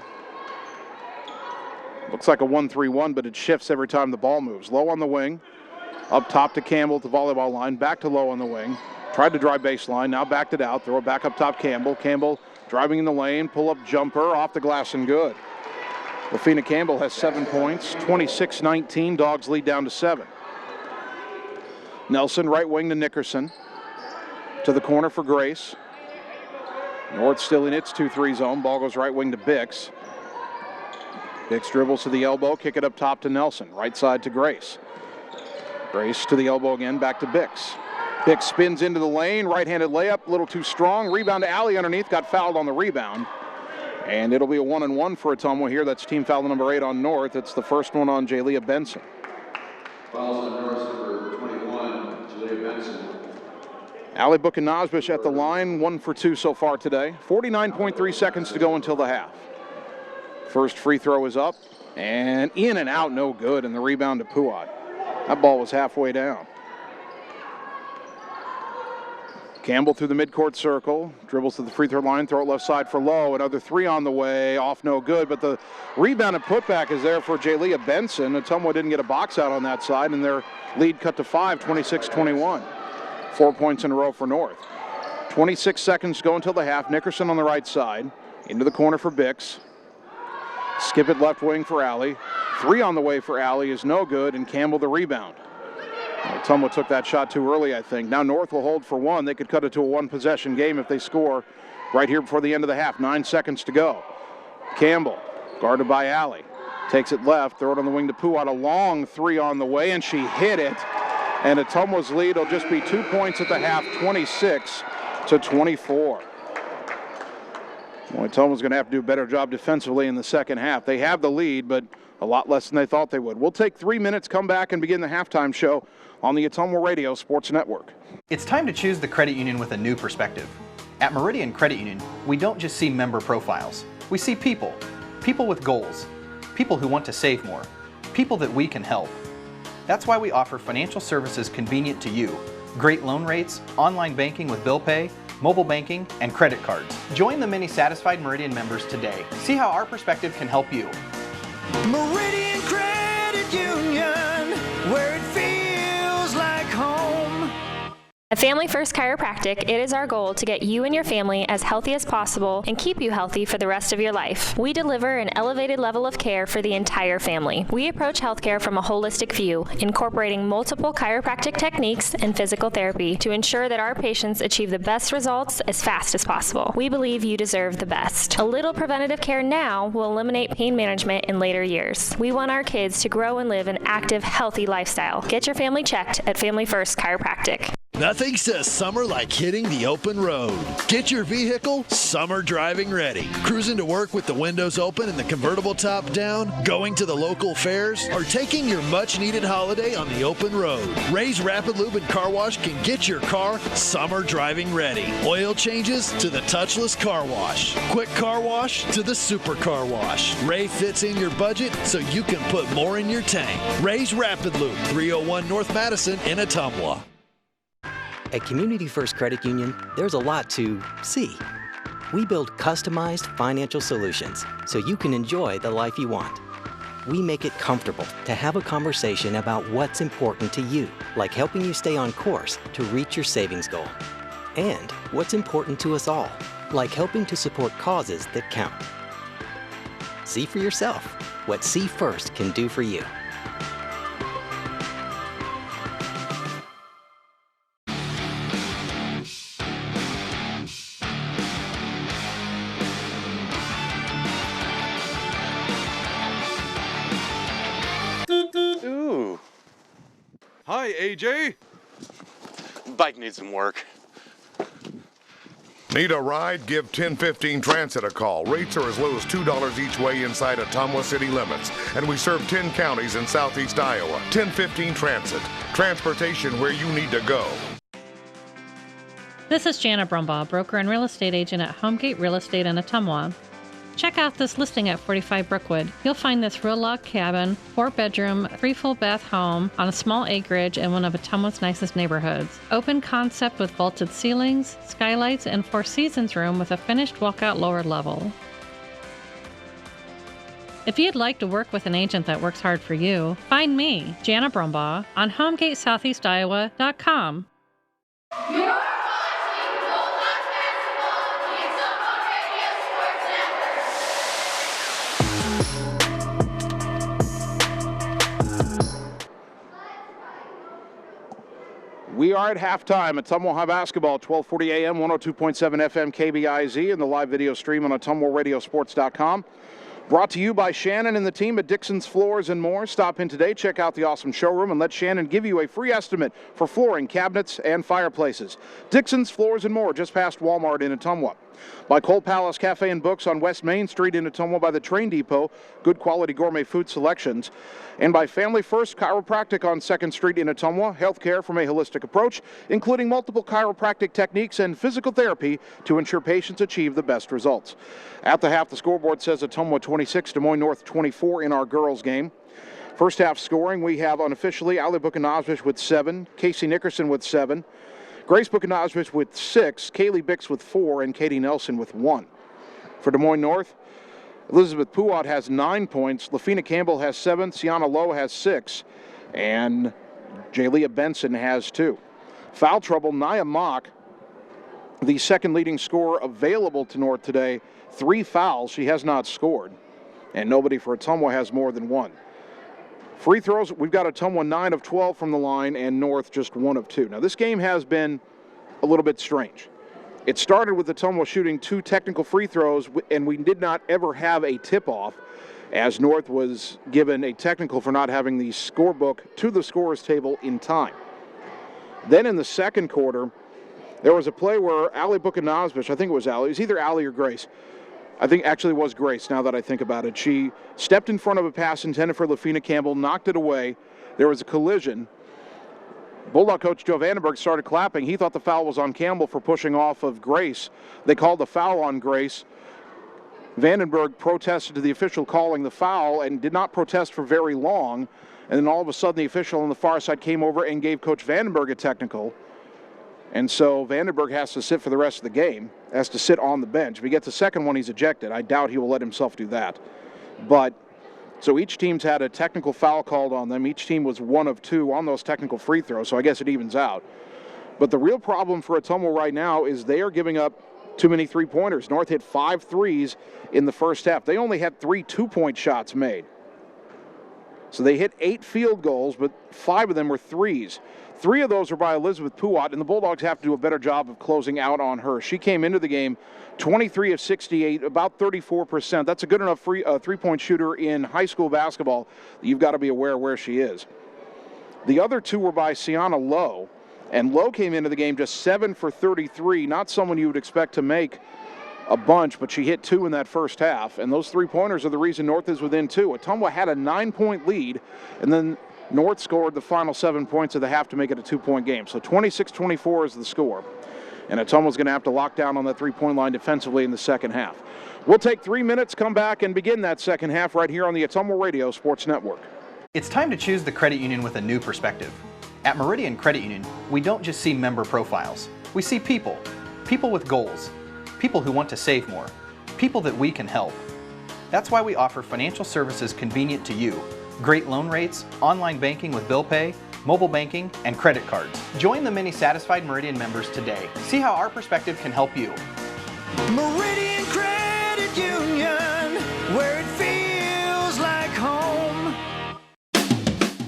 Looks like a 1-3-1, but it shifts every time the ball moves. Low on the wing. Up top to Campbell at the volleyball line. Back to Low on the wing. Tried to drive baseline. Now backed it out. Throw it back up top Campbell. Campbell driving in the lane. Pull-up jumper. Off the glass and good. Lafina Campbell has 7 points. 26-19. Dogs lead down to 7. Nelson right wing to Nickerson. To the corner for Grace. North still in its 2-3 zone. Ball goes right wing to Bix. Bix dribbles to the elbow, kick it up top to Nelson. Right side to Grace. Grace to the elbow again, back to Bix. Pick spins into the lane, right-handed layup, a little too strong. Rebound to Alley underneath, got fouled on the rebound. And it'll be a 1-and-1 for Ottumwa here. That's team foul number 8 on North. It's the first one on Jalea Benson. Fouls on North, number 21, Jalea Benson. Alley Book and Nosbish at the line, 1 for 2 so far today. 49.3 seconds to go until the half. First free throw is up, and in and out, no good, and the rebound to Puat. That ball was halfway down. Campbell through the midcourt circle, dribbles to the free throw line, throw it left side for Lowe. Another 3 on the way, off no good, but the rebound and putback is there for Jalea Benson. Ottumwa didn't get a box out on that side, and their lead cut to 5, 26-21. 4 points in a row for North. 26 seconds to go until the half. Nickerson on the right side, into the corner for Bix. Skip it left wing for Alley. 3 on the way for Alley is no good, and Campbell the rebound. Ottumwa took that shot too early, I think. Now North will hold for 1. They could cut it to a 1-possession game if they score right here before the end of the half. 9 seconds to go. Campbell, guarded by Alley. Takes it left, throw it on the wing to Puat. A long 3 on the way, and she hit it. And Ottumwa's lead will just be 2 points at the half, 26-24. Well, Ottumwa's going to have to do a better job defensively in the second half. They have the lead, but a lot less than they thought they would. We'll take 3 minutes, come back, and begin the halftime show on the Ottumwa Radio Sports Network. It's time to choose the credit union with a new perspective. At Meridian Credit Union, we don't just see member profiles. We see people. People with goals. People who want to save more. People that we can help. That's why we offer financial services convenient to you. Great loan rates, online banking with bill pay, mobile banking, and credit cards. Join the many satisfied Meridian members today. See how our perspective can help you. Meridian Credit Union, where it feels like home. At Family First Chiropractic, it is our goal to get you and your family as healthy as possible and keep you healthy for the rest of your life. We deliver an elevated level of care for the entire family. We approach healthcare from a holistic view, incorporating multiple chiropractic techniques and physical therapy to ensure that our patients achieve the best results as fast as possible. We believe you deserve the best. A little preventative care now will eliminate pain management in later years. We want our kids to grow and live an active, healthy lifestyle. Get your family checked at Family First Chiropractic. Nothing says summer like hitting the open road. Get your vehicle summer driving ready. Cruising to work with the windows open and the convertible top down, going to the local fairs, or taking your much-needed holiday on the open road. Ray's Rapid Lube and Car Wash can get your car summer driving ready. Oil changes to the touchless car wash. Quick car wash to the super car wash. Ray fits in your budget so you can put more in your tank. Ray's Rapid Lube, 301 North Madison in Ottumwa. At Community First Credit Union, there's a lot to see. We build customized financial solutions so you can enjoy the life you want. We make it comfortable to have a conversation about what's important to you, like helping you stay on course to reach your savings goal. And what's important to us all, like helping to support causes that count. See for yourself what See First can do for you. Ooh. Hi, AJ. Bike needs some work. Need a ride? Give 1015 Transit a call. Rates are as low as $2 each way inside Ottumwa city limits. And we serve 10 counties in southeast Iowa. 1015 Transit. Transportation where you need to go. This is Jana Brumbaugh, broker and real estate agent at Homegate Real Estate in Ottumwa. Check out this listing at 45 Brookwood. You'll find this real log cabin, 4-bedroom, 3 full bath home on a small acreage in one of Ottumwa's nicest neighborhoods. Open concept with vaulted ceilings, skylights, and 4 seasons room with a finished walkout lower level. If you'd like to work with an agent that works hard for you, find me, Jana Brumbaugh, on HomegateSoutheastIowa.com. We are at halftime at Ottumwa High Basketball, 1240 AM, 102.7 FM KBIZ, and the live video stream on OttumwaRadioSports.com. Brought to you by Shannon and the team at Dixon's Floors and More. Stop in today, check out the awesome showroom, and let Shannon give you a free estimate for flooring, cabinets, and fireplaces. Dixon's Floors and More, just past Walmart in Ottumwa. By Coal Palace Cafe and Books on West Main Street in Ottumwa by the Train Depot, good quality gourmet food selections. And by Family First Chiropractic on 2nd Street in Ottumwa, healthcare from a holistic approach, including multiple chiropractic techniques and physical therapy to ensure patients achieve the best results. At the half, the scoreboard says Ottumwa 26, Des Moines North 24 in our girls game. First half scoring, we have unofficially Ali Bukanazvish with 7, Casey Nickerson with 7, Grace Bukanazvish with 6, Kaylee Bix with 4, and Katie Nelson with 1. For Des Moines North, Elizabeth Puat has 9 points, Lafina Campbell has 7, Sienna Lowe has 6, and Jaylia Benson has 2. Foul trouble, Nia Mock, the second leading scorer available to North today, 3 fouls. She has not scored, and nobody for Ottumwa has more than 1. Free throws, we've got Ottumwa 9 of 12 from the line and North just 1 of 2. Now, this game has been a little bit strange. It started with Ottumwa shooting 2 technical free throws, and we did not ever have a tip-off, as North was given a technical for not having the scorebook to the scorer's table in time. Then in the second quarter, there was a play where Ali Bukanazvish, I think it was Ali, it was either Ali or Grace, I think actually it was Grace, now that I think about it. She stepped in front of a pass intended for Lafina Campbell, knocked it away. There was a collision. Bulldog coach Joe Vandenberg started clapping. He thought the foul was on Campbell for pushing off of Grace. They called the foul on Grace. Vandenberg protested to the official calling the foul and did not protest for very long. And then all of a sudden the official on the far side came over and gave Coach Vandenberg a technical. And so Vandenberg has to sit for the rest of the game, has to sit on the bench. If he gets a second one, he's ejected. I doubt he will let himself do that. But so each team's had a technical foul called on them. Each team was 1 of 2 on those technical free throws, so I guess it evens out. But the real problem for Ottumwa right now is they are giving up too many three-pointers. North hit 5 threes in the first half. They only had 3 two-point shots made. So they hit 8 field goals, but 5 of them were threes. 3 of those were by Elizabeth Puat, and the Bulldogs have to do a better job of closing out on her. She came into the game 23 of 68, about 34%. That's a good enough three-point shooter in high school basketball. You've got to be aware where she is. The other 2 were by Sienna Lowe, and Lowe came into the game just 7 for 33, not someone you would expect to make a bunch, but she hit 2 in that first half, and those three-pointers are the reason North is within 2. Ottumwa had a 9-point lead, and then North scored the final 7 points of the half to make it a 2-point game. So 26-24 is the score. And Ottumwa's going to have to lock down on that three-point line defensively in the second half. We'll take 3 minutes, come back, and begin that second half right here on the Ottumwa Radio Sports Network. It's time to choose the credit union with a new perspective. At Meridian Credit Union, we don't just see member profiles. We see people. People with goals. People who want to save more. People that we can help. That's why we offer financial services convenient to you. Great loan rates, online banking with bill pay, mobile banking, and credit cards. Join the many satisfied Meridian members today. See how our perspective can help you. Meridian Credit Union, where it feels like home.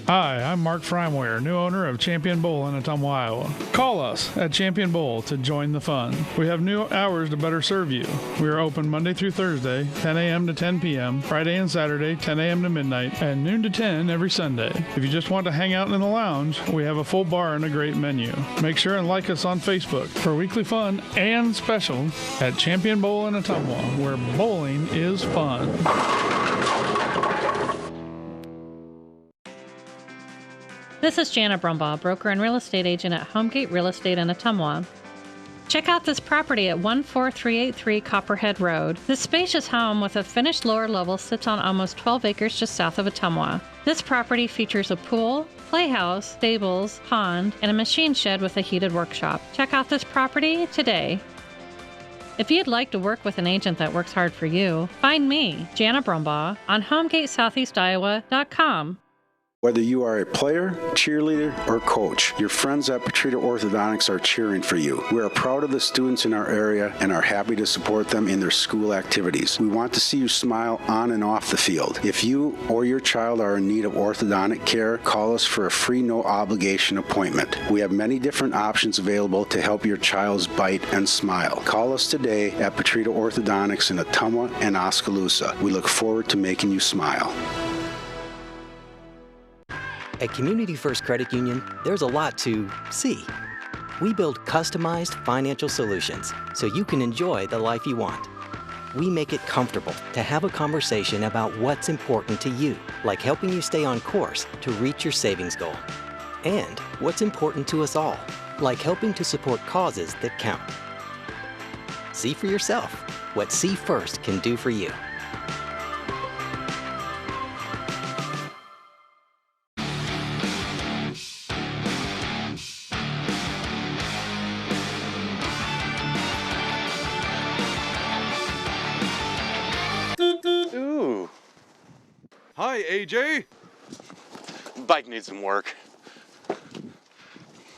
Hi, I'm Mark Frimeware, new owner of Champion Bowl in Ottumwa, Iowa. Call us at Champion Bowl to join the fun. We have new hours to better serve you. We are open Monday through Thursday, 10 a.m. to 10 p.m., Friday and Saturday, 10 a.m. to midnight, and noon to 10 every Sunday. If you just want to hang out in the lounge, we have a full bar and a great menu. Make sure and like us on Facebook for weekly fun and special at Champion Bowl in Ottumwa, where bowling is fun. This is Jana Brumbaugh, broker and real estate agent at Homegate Real Estate in Ottumwa. Check out this property at 14383 Copperhead Road. This spacious home with a finished lower level sits on almost 12 acres just south of Ottumwa. This property features a pool, playhouse, stables, pond, and a machine shed with a heated workshop. Check out this property today. If you'd like to work with an agent that works hard for you, find me, Jana Brumbaugh, on HomegateSoutheastIowa.com. Whether you are a player, cheerleader, or coach, your friends at Petrita Orthodontics are cheering for you. We are proud of the students in our area and are happy to support them in their school activities. We want to see you smile on and off the field. If you or your child are in need of orthodontic care, call us for a free, no-obligation appointment. We have many different options available to help your child's bite and smile. Call us today at Petrita Orthodontics in Ottumwa and Oskaloosa. We look forward to making you smile. At Community First Credit Union, there's a lot to see. We build customized financial solutions so you can enjoy the life you want. We make it comfortable to have a conversation about what's important to you, like helping you stay on course to reach your savings goal. And what's important to us all, like helping to support causes that count. See for yourself what See First can do for you. Ooh. Hi, AJ. Bike needs some work.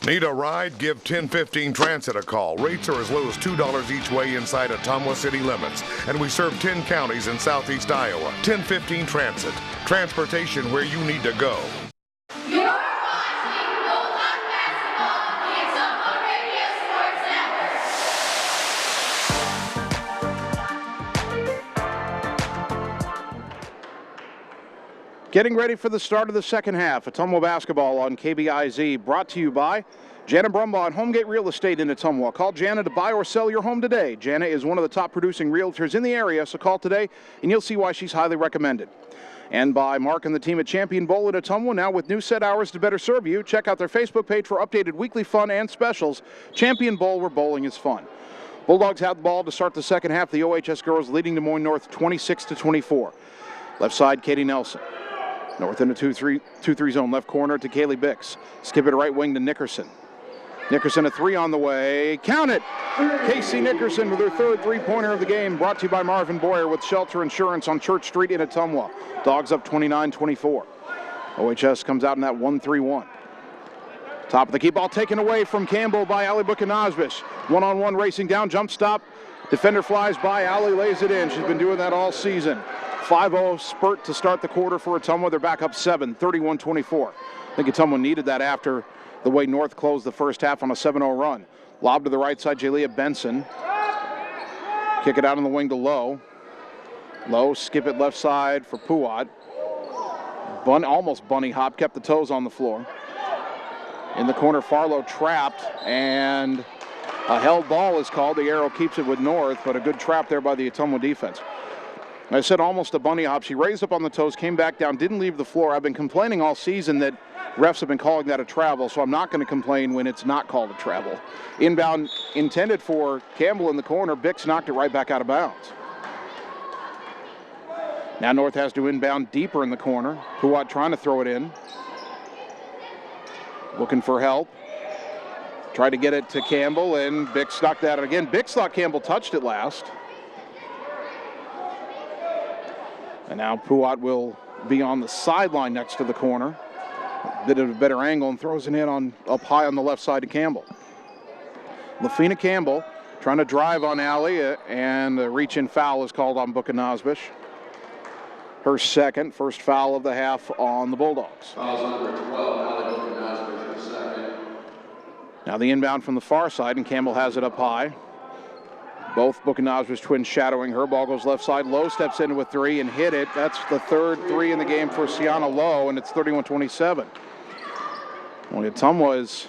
Need a ride? Give 1015 Transit a call. Rates are as low as $2 each way inside Ottumwa city limits. And we serve 10 counties in southeast Iowa. 1015 Transit. Transportation where you need to go. You're watching Bulldog basketball on the Ottumwa Radio Sports Network. Getting ready for the start of the second half. Ottumwa basketball on KBIZ, brought to you by Jana Brumbaugh and Homegate Real Estate in Ottumwa. Call Jana to buy or sell your home today. Jana is one of the top producing realtors in the area, so call today and you'll see why she's highly recommended. And by Mark and the team at Champion Bowl in Ottumwa, now with new set hours to better serve you. Check out their Facebook page for updated weekly fun and specials. Champion Bowl, where bowling is fun. Bulldogs have the ball to start the second half. The OHS girls leading Des Moines North 26-24. Left side, Katie Nelson. North in a 2-3 zone, left corner to Kaylee Bix. Skip it right wing to Nickerson. Nickerson a three on the way. Count it! Casey Nickerson with her third three-pointer of the game, brought to you by Marvin Boyer with Shelter Insurance on Church Street in Ottumwa. Dogs up 29-24. OHS comes out in that 1-3-1. Top of the key ball taken away from Campbell by Ali Bukanazvish. One-on-one racing down, jump stop. Defender flies by, Ali lays it in. She's been doing that all season. 5-0 spurt to start the quarter for Ottumwa. They're back up 7, 31-24. I think Ottumwa needed that after the way North closed the first half on a 7-0 run. Lob to the right side, Jalea Benson. Kick it out on the wing to Lowe. Lowe, skip it left side for Puat. Almost bunny hop, kept the toes on the floor. In the corner, Farlow trapped, and a held ball is called. The arrow keeps it with North, but a good trap there by the Ottumwa defense. I said almost a bunny hop. She raised up on the toes, came back down, didn't leave the floor. I've been complaining all season that refs have been calling that a travel, so I'm not going to complain when it's not called a travel. Inbound intended for Campbell in the corner. Bix knocked it right back out of bounds. Now North has to inbound deeper in the corner. Puat trying to throw it in. Looking for help. Tried to get it to Campbell, and Bix knocked that out again. Bix thought Campbell touched it last. And now Puat will be on the sideline next to the corner. Bit of a better angle and throws it in on up high on the left side to Campbell. Lafina Campbell trying to drive on Ali, and a reach-in foul is called on Bukanazvish. Her second, first foul of the half on the Bulldogs. Fouls number 12, Ali Bukanazvish, her second. Now the inbound from the far side, and Campbell has it up high. Both Bukanazvish twins shadowing her. Ball goes left side. Lowe steps in with three and hit it. That's the third three in the game for Sienna Lowe, and it's 31-27. Well, Ottumwa is,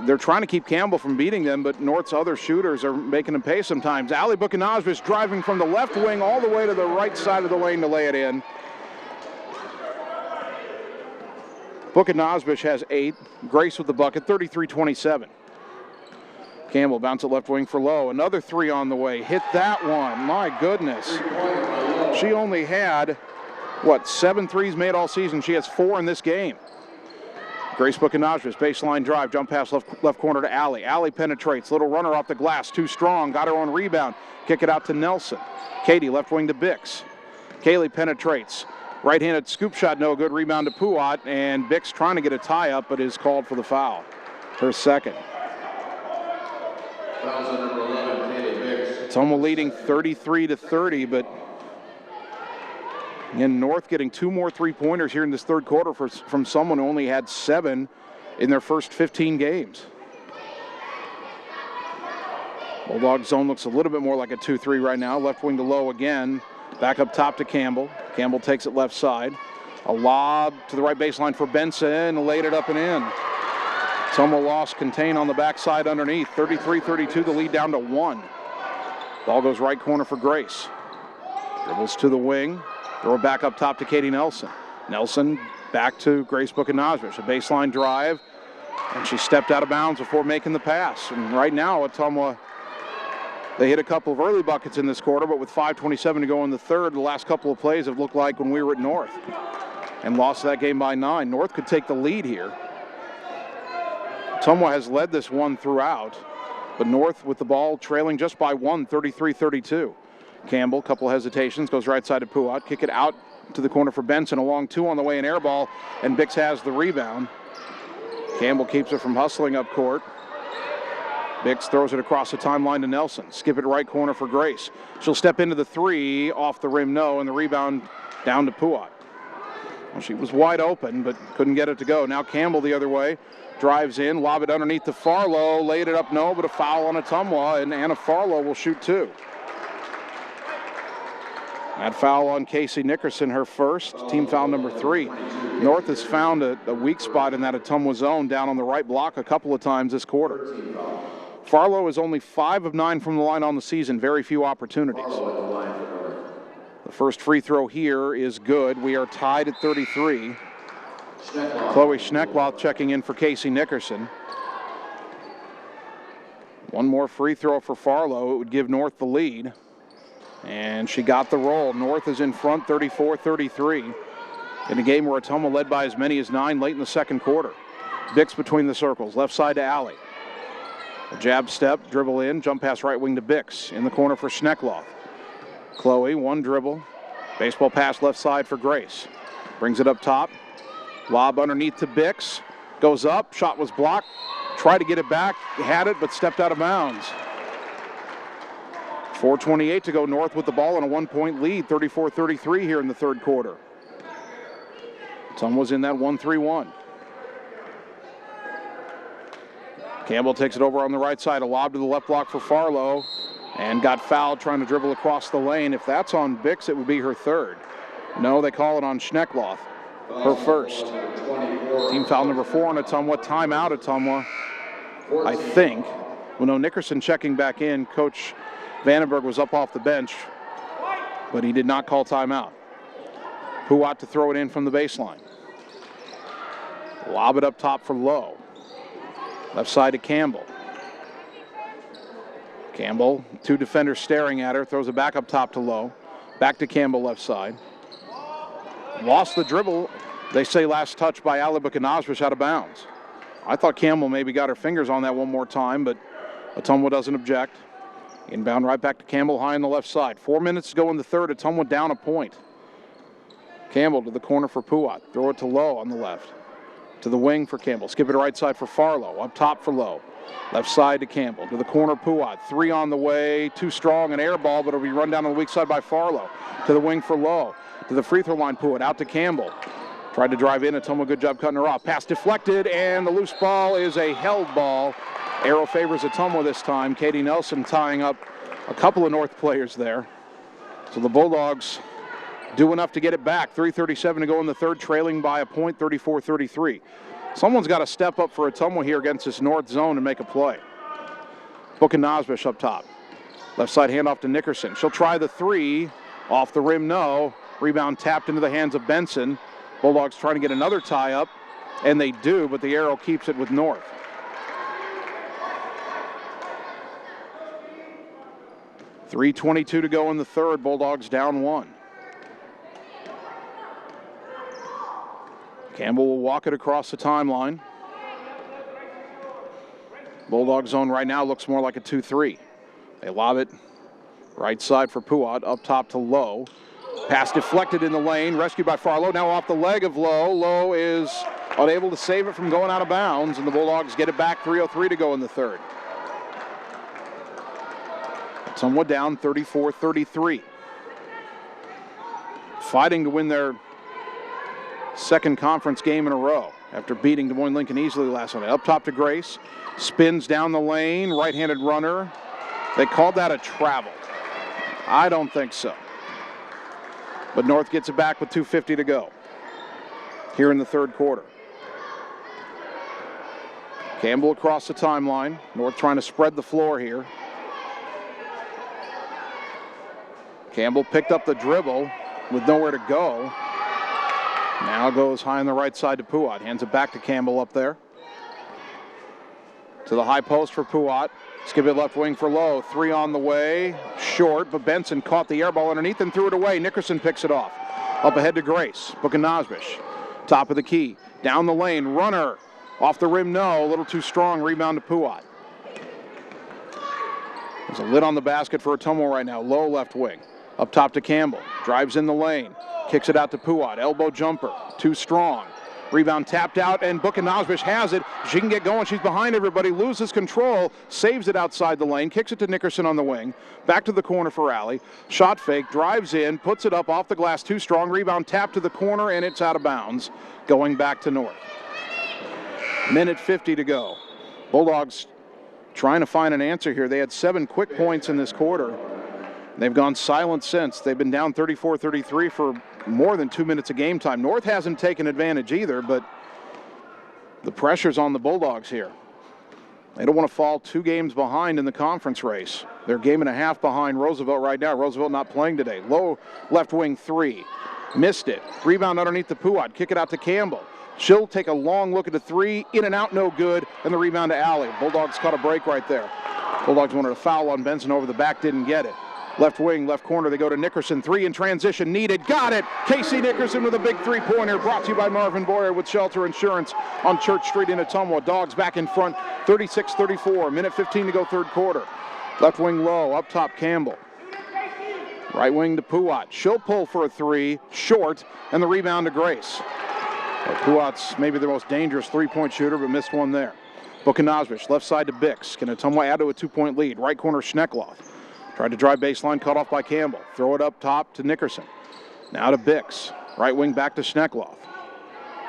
they're trying to keep Campbell from beating them, but North's other shooters are making them pay sometimes. Ali Bukanazvish driving from the left wing all the way to the right side of the lane to lay it in. Bukanazvish has 8. Grace with the bucket, 33-27. Campbell bounce it left wing for Lowe. Another three on the way. Hit that one. My goodness. She only had, 7 threes made all season. She has 4 in this game. Grace Bukanazvish, baseline drive, jump pass left corner to Ali. Ali penetrates. Little runner off the glass. Too strong. Got her own rebound. Kick it out to Nelson. Katie left wing to Bix. Kaylee penetrates. Right-handed scoop shot, no good. Rebound to Puat, and Bix trying to get a tie-up, but is called for the foul. Her second. Fouls on number 11, Katie Bix. Ottumwa leading 33-30, but again, North getting 2 more three-pointers here in this third quarter from someone who only had 7 in their first 15 games. Bulldog zone looks a little bit more like a 2-3 right now. Left wing to Lowe again. Back up top to Campbell. Campbell takes it left side. A lob to the right baseline for Benson. Laid it up and in. Ottumwa lost contain on the backside underneath. 33-32, the lead down to 1. Ball goes right corner for Grace. Dribbles to the wing. Throw it back up top to Katie Nelson. Nelson back to Grace Buchanosvic. A baseline drive. And she stepped out of bounds before making the pass. And right now, Ottumwa, they hit a couple of early buckets in this quarter, but with 5:27 to go in the third, the last couple of plays have looked like when we were at North. And lost that game by 9. North could take the lead here. Ottumwa has led this one throughout, but North with the ball trailing just by 1, 33-32. Campbell, couple hesitations, goes right side to Puat. Kick it out to the corner for Benson. A long 2 on the way, an air ball, and Bix has the rebound. Campbell keeps it from hustling up court. Bix throws it across the timeline to Nelson. Skip it right corner for Grace. She'll step into the 3, off the rim, no, and the rebound down to Puat. Well, she was wide open, but couldn't get it to go. Now Campbell the other way. Drives in, lob it underneath to Farlow. Laid it up, no, but a foul on Ottumwa, and Anna Farlow will shoot 2. That foul on Casey Nickerson, her first, team foul number 3. North has found a weak spot in that Ottumwa zone down on the right block a couple of times this quarter. Farlow is only 5 of 9 from the line on the season, very few opportunities. The first free throw here is good. We are tied at 33. Chloe Schneckloth checking in for Casey Nickerson. One more free throw for Farlow. It would give North the lead. And she got the roll. North is in front 34-33 in a game where Ottumwa led by as many as 9 late in the second quarter. Bix between the circles, left side to Alley. A jab step, dribble in, jump pass right wing to Bix. In the corner for Schneckloth. Chloe, one dribble. Baseball pass left side for Grace. Brings it up top. Lob underneath to Bix. Goes up, shot was blocked. Tried to get it back, had it, but stepped out of bounds. 4:28 to go. North with the ball and a 1-point lead, 34-33 here in the third quarter. Ottumwa's in that 1-3-1. Campbell takes it over on the right side. A lob to the left block for Farlow and got fouled trying to dribble across the lane. If that's on Bix, it would be her third. No, they call it on Schneckloth, her first. Team foul number 4 on Ottumwa. Timeout Ottumwa, I think. Well, no, Nickerson checking back in. Coach Vandenberg was up off the bench, but he did not call timeout. Puat to throw it in from the baseline. Lob it up top for Lowe. Left side to Campbell. Campbell, 2 defenders staring at her, throws it back up top to Lowe. Back to Campbell left side. Lost the dribble. They say last touch by Ali Buchanosvic out of bounds. I thought Campbell maybe got her fingers on that one more time, but Ottumwa doesn't object. Inbound right back to Campbell high on the left side. 4 minutes to go in the third. Ottumwa down a point. Campbell to the corner for Puat. Throw it to Lowe on the left. To the wing for Campbell. Skip it right side for Farlow. Up top for Lowe. Left side to Campbell. To the corner, Puat. 3 on the way. Too strong, an air ball, but it'll be run down on the weak side by Farlow. To the wing for Lowe. To the free throw line, Puat. Out to Campbell. Tried to drive in. Ottumwa, good job cutting her off. Pass deflected, and the loose ball is a held ball. Arrow favors Ottumwa this time. Katie Nelson tying up a couple of North players there. So the Bulldogs do enough to get it back. 3:37 to go in the third, trailing by a point, 34-33. Someone's got to step up for Ottumwa here against this North zone and make a play. Buchanosvic up top. Left side handoff to Nickerson. She'll try the 3. Off the rim, no. Rebound tapped into the hands of Benson. Bulldogs trying to get another tie up, and they do, but the arrow keeps it with North. .322 to go in the third. Bulldogs down 1. Campbell will walk it across the timeline. Bulldog zone right now looks more like a 2-3. They lob it right side for Puat, up top to Lowe. Pass deflected in the lane, rescued by Farlow, now off the leg of Lowe. Lowe is unable to save it from going out of bounds, and the Bulldogs get it back, 3:03 to go in the third. Ottumwa down 34-33. Fighting to win their second conference game in a row after beating Des Moines Lincoln easily last night. Up top to Grace, spins down the lane, right-handed runner. They called that a travel. I don't think so. But North gets it back with 2:50 to go here in the third quarter. Campbell across the timeline. North trying to spread the floor here. Campbell picked up the dribble with nowhere to go. Now goes high on the right side to Puat. Hands it back to Campbell up there. To the high post for Puat. Skip it left wing for Lowe. Three on the way. Short, but Benson caught the air ball underneath and threw it away. Nickerson picks it off. Up ahead to Grace. Buchanosbish. Top of the key. Down the lane. Runner. Off the rim, no. A little too strong. Rebound to Puat. There's a lid on the basket for Ottumwa right now. Low left wing. Up top to Campbell. Drives in the lane. Kicks it out to Puat. Elbow jumper. Too strong. Rebound tapped out, and Buchanosbish has it. She can get going. She's behind everybody. Loses control. Saves it outside the lane. Kicks it to Nickerson on the wing. Back to the corner for Alley. Shot fake. Drives in. Puts it up off the glass. Too strong. Rebound tapped to the corner, and it's out of bounds. Going back to North. Minute 50 to go. Bulldogs trying to find an answer here. They had 7 quick points in this quarter. They've gone silent since. They've been down 34-33 for more than 2 minutes of game time. North hasn't taken advantage either, but the pressure's on the Bulldogs here. They don't want to fall 2 games behind in the conference race. They're a game and a half behind Roosevelt right now. Roosevelt not playing today. Low left wing 3. Missed it. Rebound underneath the Puat. Kick it out to Campbell. She'll take a long look at the 3. In and out, no good. And the rebound to Alley. Bulldogs caught a break right there. Bulldogs wanted a foul on Benson over the back, didn't get it. Left wing, left corner, they go to Nickerson. 3 in transition, needed, got it! Casey Nickerson with a big three-pointer, brought to you by Marvin Boyer with Shelter Insurance on Church Street in Ottumwa. Dogs back in front, 36-34, minute 15 to go third quarter. Left wing low, up top Campbell. Right wing to Puat. She'll pull for a 3, short, and the rebound to Grace. Puat's maybe the most dangerous three-point shooter, but missed one there. Buchanosbish, left side to Bix. Can Ottumwa add to a 2-point lead? Right corner, Schneckloth. Tried to drive baseline, cut off by Campbell. Throw it up top to Nickerson. Now to Bix. Right wing back to Schneckloth.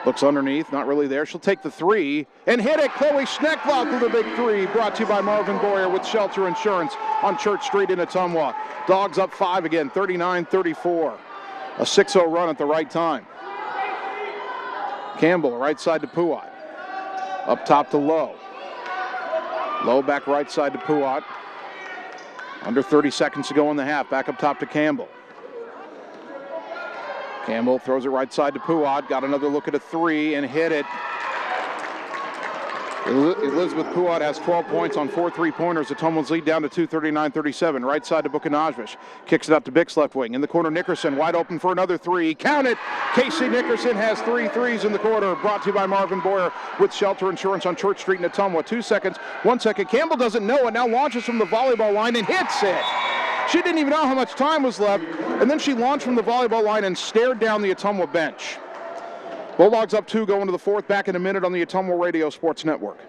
Looks underneath, not really there. She'll take the 3 and hit it. Chloe Schneckloth with a big 3. Brought to you by Marvin Boyer with Shelter Insurance on Church Street in Ottumwa. Dogs up 5 again, 39-34. A 6-0 run at the right time. Campbell, right side to Puat. Up top to Lowe. Lowe back right side to Puat. Under 30 seconds to go in the half. Back up top to Campbell. Campbell throws it right side to Puat. Got another look at a 3 and hit it. Elizabeth Puat has 12 points on 4 3-pointers. Ottumwa's lead down to 2:39-37. Right side to Buchanosbish. Kicks it out to Bix left wing. In the corner, Nickerson wide open for another 3. Count it! Casey Nickerson has 3 threes in the quarter. Brought to you by Marvin Boyer with Shelter Insurance on Church Street in Ottumwa. 2 seconds, 1 second. Campbell doesn't know it. Now launches from the volleyball line and hits it. She didn't even know how much time was left. And then she launched from the volleyball line and stared down the Ottumwa bench. Bulldogs up 2 going to the fourth. Back in a minute on the Ottumwa Radio Sports Network.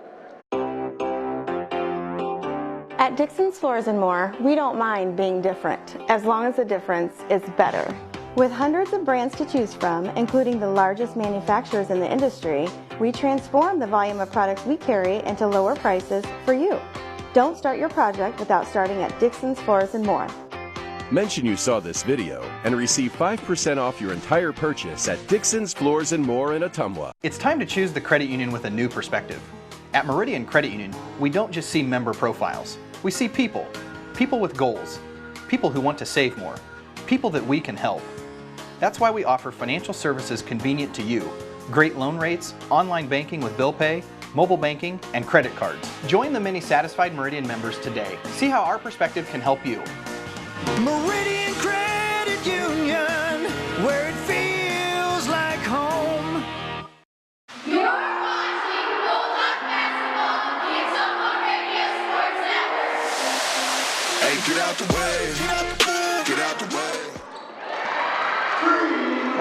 At Dixon's Floors & More, we don't mind being different, as long as the difference is better. With hundreds of brands to choose from, including the largest manufacturers in the industry, we transform the volume of products we carry into lower prices for you. Don't start your project without starting at Dixon's Floors & More. Mention you saw this video and receive 5% off your entire purchase at Dixon's Floors & More in Ottumwa. It's time to choose the credit union with a new perspective. At Meridian Credit Union, we don't just see member profiles. We see people. People with goals. People who want to save more. People that we can help. That's why we offer financial services convenient to you. Great loan rates, online banking with bill pay, mobile banking, and credit cards. Join the many satisfied Meridian members today. See how our perspective can help you. Meridian Credit Union, where it feels like home. You're watching Bulldog Basketball on the Ottumwa Radio Sports Network. Hey, get out the way. Get out the way.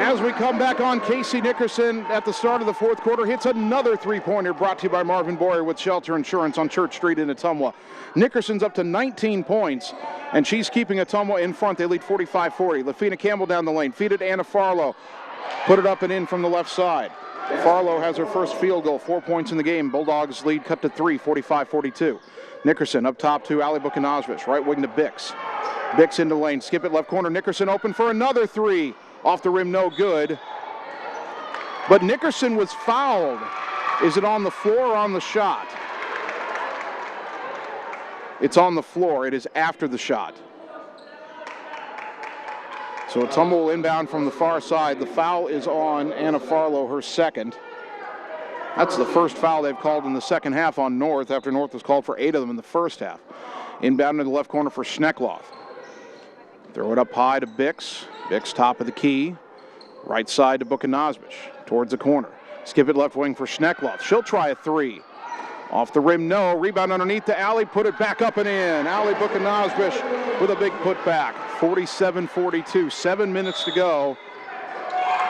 As we come back on, Casey Nickerson at the start of the fourth quarter hits another three-pointer, brought to you by Marvin Boyer with Shelter Insurance on Church Street in Ottumwa. Nickerson's up to 19 points, and she's keeping Ottumwa in front. They lead 45-40. Lafina Campbell down the lane. Feed it to Anna Farlow. Put it up and in from the left side. Farlow has her first field goal, 4 points in the game. Bulldogs lead cut to 3, 45-42. Nickerson up top to Ali Bukanazvich. Right wing to Bix. Bix into lane. Skip it left corner. Nickerson open for another three. Off the rim, no good. But Nickerson was fouled. Is it on the floor or on the shot? It's on the floor. It is after the shot. So Ottumwa will inbound from the far side. The foul is on Anna Farlow, her second. That's the first foul they've called in the second half on North, after North was called for 8 of them in the first half. Inbound to the left corner for Schneckloth. Throw it up high to Bix. Bix top of the key. Right side to Bukanazvich towards the corner. Skip it left wing for Schneckloth. She'll try a three. Off the rim, no. Rebound underneath to Ali. Put it back up and in. Ali Bukanazvich with a big putback. 47-42. 7 minutes to go.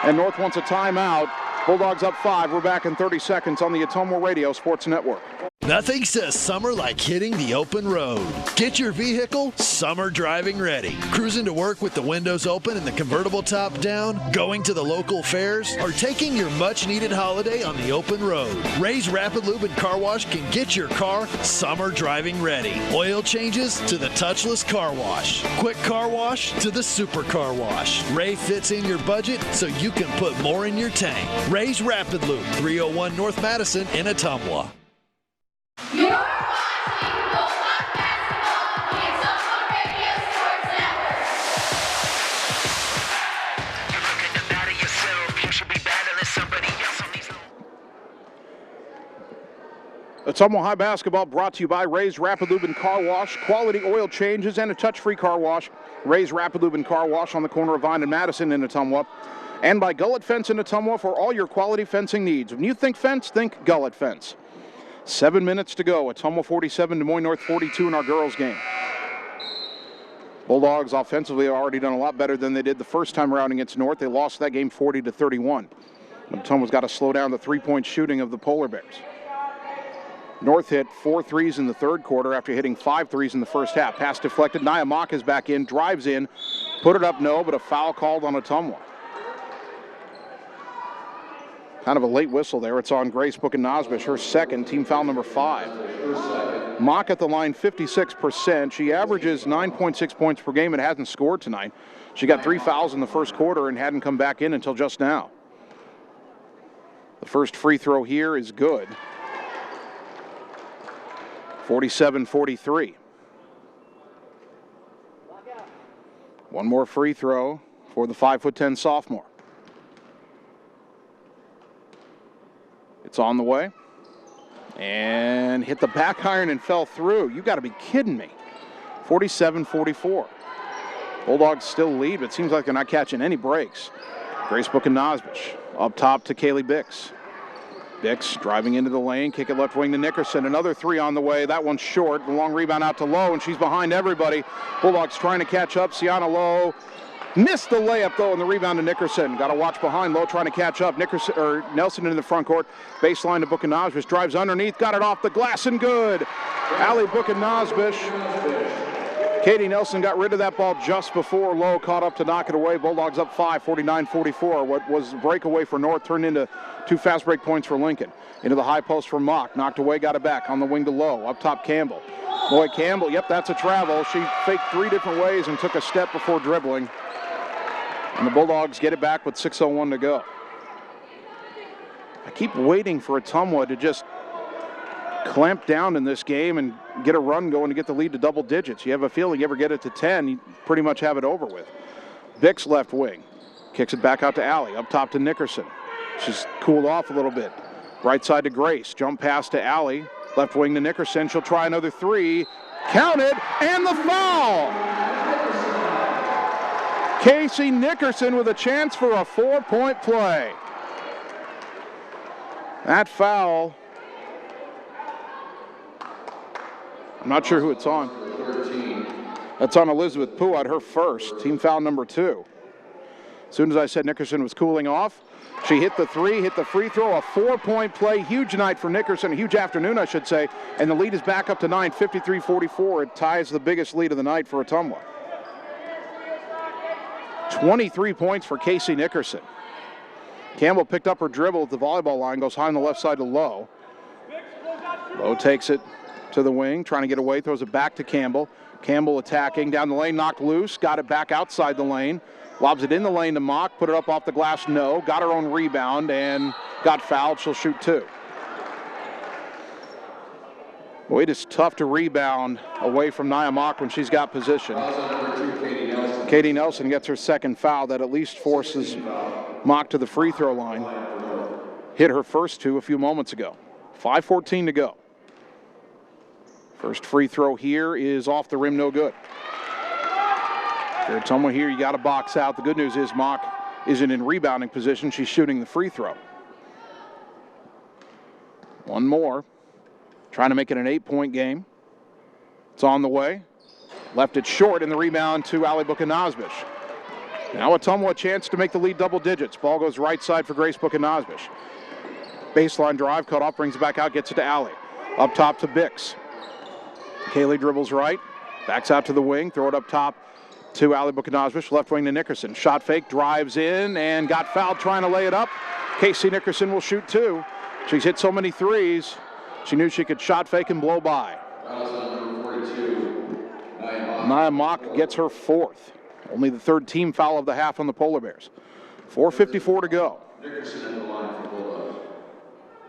And North wants a timeout. Bulldogs up 5. We're back in 30 seconds on the Ottumwa Radio Sports Network. Nothing says summer like hitting the open road. Get your vehicle summer driving ready. Cruising to work with the windows open and the convertible top down, going to the local fairs, or taking your much-needed holiday on the open road. Ray's Rapid Lube and Car Wash can get your car summer driving ready. Oil changes to the touchless car wash. Quick car wash to the super car wash. Ray fits in your budget so you can put more in your tank. Ray's Rapid Lube, 301 North Madison in Ottumwa. You're watching Bulldog Basketball on the Ottumwa Radio Sports Network. You're looking to better yourself. You should be battling somebody else on these. Ottumwa High Basketball brought to you by Ray's Rapid Lube and Car Wash, quality oil changes, and a touch-free car wash. Ray's Rapid Lube and Car Wash on the corner of Vine and Madison in Ottumwa. And by Gullet Fence in Ottumwa for all your quality fencing needs. When you think fence, think Gullet Fence. 7 minutes to go. Ottumwa 47, Des Moines North 42 in our girls game. Bulldogs offensively have already done a lot better than they did the first time around against North. They lost that game 40-31. Ottumwa's got to slow down the three-point shooting of the Polar Bears. North hit 4 threes in the third quarter after hitting 5 threes in the first half. Pass deflected. Nia Mock is back in, drives in, put it up, no, but a foul called on Ottumwa. Kind of a late whistle there. It's on Grace Bukanazvich, her second, team foul number 5. Mock at the line, 56%. She averages 9.6 points per game and hasn't scored tonight. She got 3 fouls in the first quarter and hadn't come back in until just now. The first free throw here is good. 47-43. One more free throw for the 5'10" sophomore. It's on the way. And hit the back iron and fell through. You got to be kidding me. 47-44. Bulldogs still lead, but it seems like they're not catching any breaks. Grace Bukanazvich up top to Kaylee Bix. Bix driving into the lane, kick it left wing to Nickerson. Another three on the way. That one's short. The long rebound out to Lowe, and she's behind everybody. Bulldogs trying to catch up. Sienna Lowe missed the layup, though, and the rebound to Nickerson. Got to watch behind. Lowe trying to catch up. Nelson in the front court. Baseline to Bukanazvich. Drives underneath. Got it off the glass and good. Ali Bukanazvich. Katie Nelson got rid of that ball just before Lowe caught up to knock it away. Bulldogs up 5, 49-44. What was a breakaway for North turned into 2 fast break points for Lincoln. Into the high post for Mock. Knocked away, got it back. On the wing to Lowe. Up top, Campbell. Boy, Campbell, yep, that's a travel. She faked 3 different ways and took a step before dribbling. And the Bulldogs get it back with 6:01 to go. I keep waiting for Ottumwa to just clamp down in this game and get a run going to get the lead to double digits. You have a feeling you ever get it to 10, you pretty much have it over with. Bix left wing. Kicks it back out to Allie. Up top to Nickerson. She's cooled off a little bit. Right side to Grace. Jump pass to Allie. Left wing to Nickerson. She'll try another 3. Counted, and the foul! Casey Nickerson with a chance for a 4-point play. That foul, I'm not sure who it's on. That's on Elizabeth Puat, her first, team foul number 2. As soon as I said Nickerson was cooling off, she hit the three, hit the free throw, a 4-point play. Huge night for Nickerson, a huge afternoon, I should say. And the lead is back up to 9, 53-44. It ties the biggest lead of the night for Ottumwa. 23 points for Casey Nickerson. Campbell picked up her dribble at the volleyball line, goes high on the left side to Lowe. Lowe takes it to the wing, trying to get away, throws it back to Campbell. Campbell attacking down the lane, knocked loose, got it back outside the lane. Lobs it in the lane to Mock, put it up off the glass, no. Got her own rebound and got fouled. She'll shoot 2. Boy, it is tough to rebound away from Nia Mock when she's got position. Katie Nelson gets her second foul. That at least forces Mock to the free throw line. Hit her first 2 a few moments ago. 5:14 to go. First free throw here is off the rim, no good. If you're Ottumwa here, you got to box out. The good news is Mock isn't in rebounding position. She's shooting the free throw. One more. Trying to make it an 8-point game. It's on the way. Left it short in the rebound to Ali Bukanazbish. Now Ottumwa a chance to make the lead double digits. Ball goes right side for Grace Bukanazbish. Baseline drive, cut off, brings it back out, gets it to Ali. Up top to Bix. Kaylee dribbles right, backs out to the wing, throw it up top to Ali Bukanazbish, left wing to Nickerson. Shot fake, drives in, and got fouled trying to lay it up. Casey Nickerson will shoot 2. She's hit so many threes, she knew she could shot fake and blow by. Nia Mock gets her 4th. Only the 3rd team foul of the half on the Polar Bears. 4:54 to go.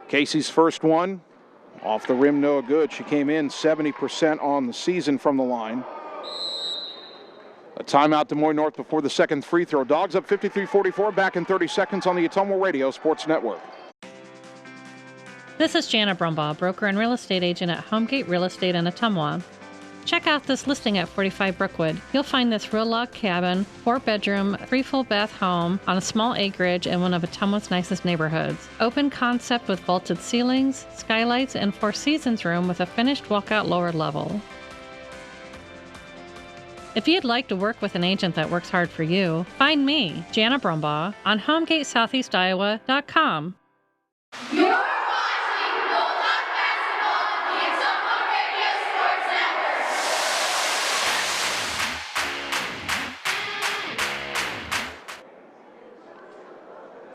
Casey's first one, off the rim, no good. She came in 70% on the season from the line. A timeout, Des Moines North before the second free throw. Dogs up 53-44, back in 30 seconds on the Ottumwa Radio Sports Network. This is Jana Brumbaugh, broker and real estate agent at Homegate Real Estate in Ottumwa. Check out this listing at 45 Brookwood. You'll find this real log cabin, 4-bedroom, 3 full bath home on a small acreage in one of Ottumwa's nicest neighborhoods. Open concept with vaulted ceilings, skylights, and 4 seasons room with a finished walkout lower level. If you'd like to work with an agent that works hard for you, find me, Jana Brumbaugh, on HomegateSoutheastIowa.com. You're watching Bulldog Basketball on the Ottumwa Radio Sports Network.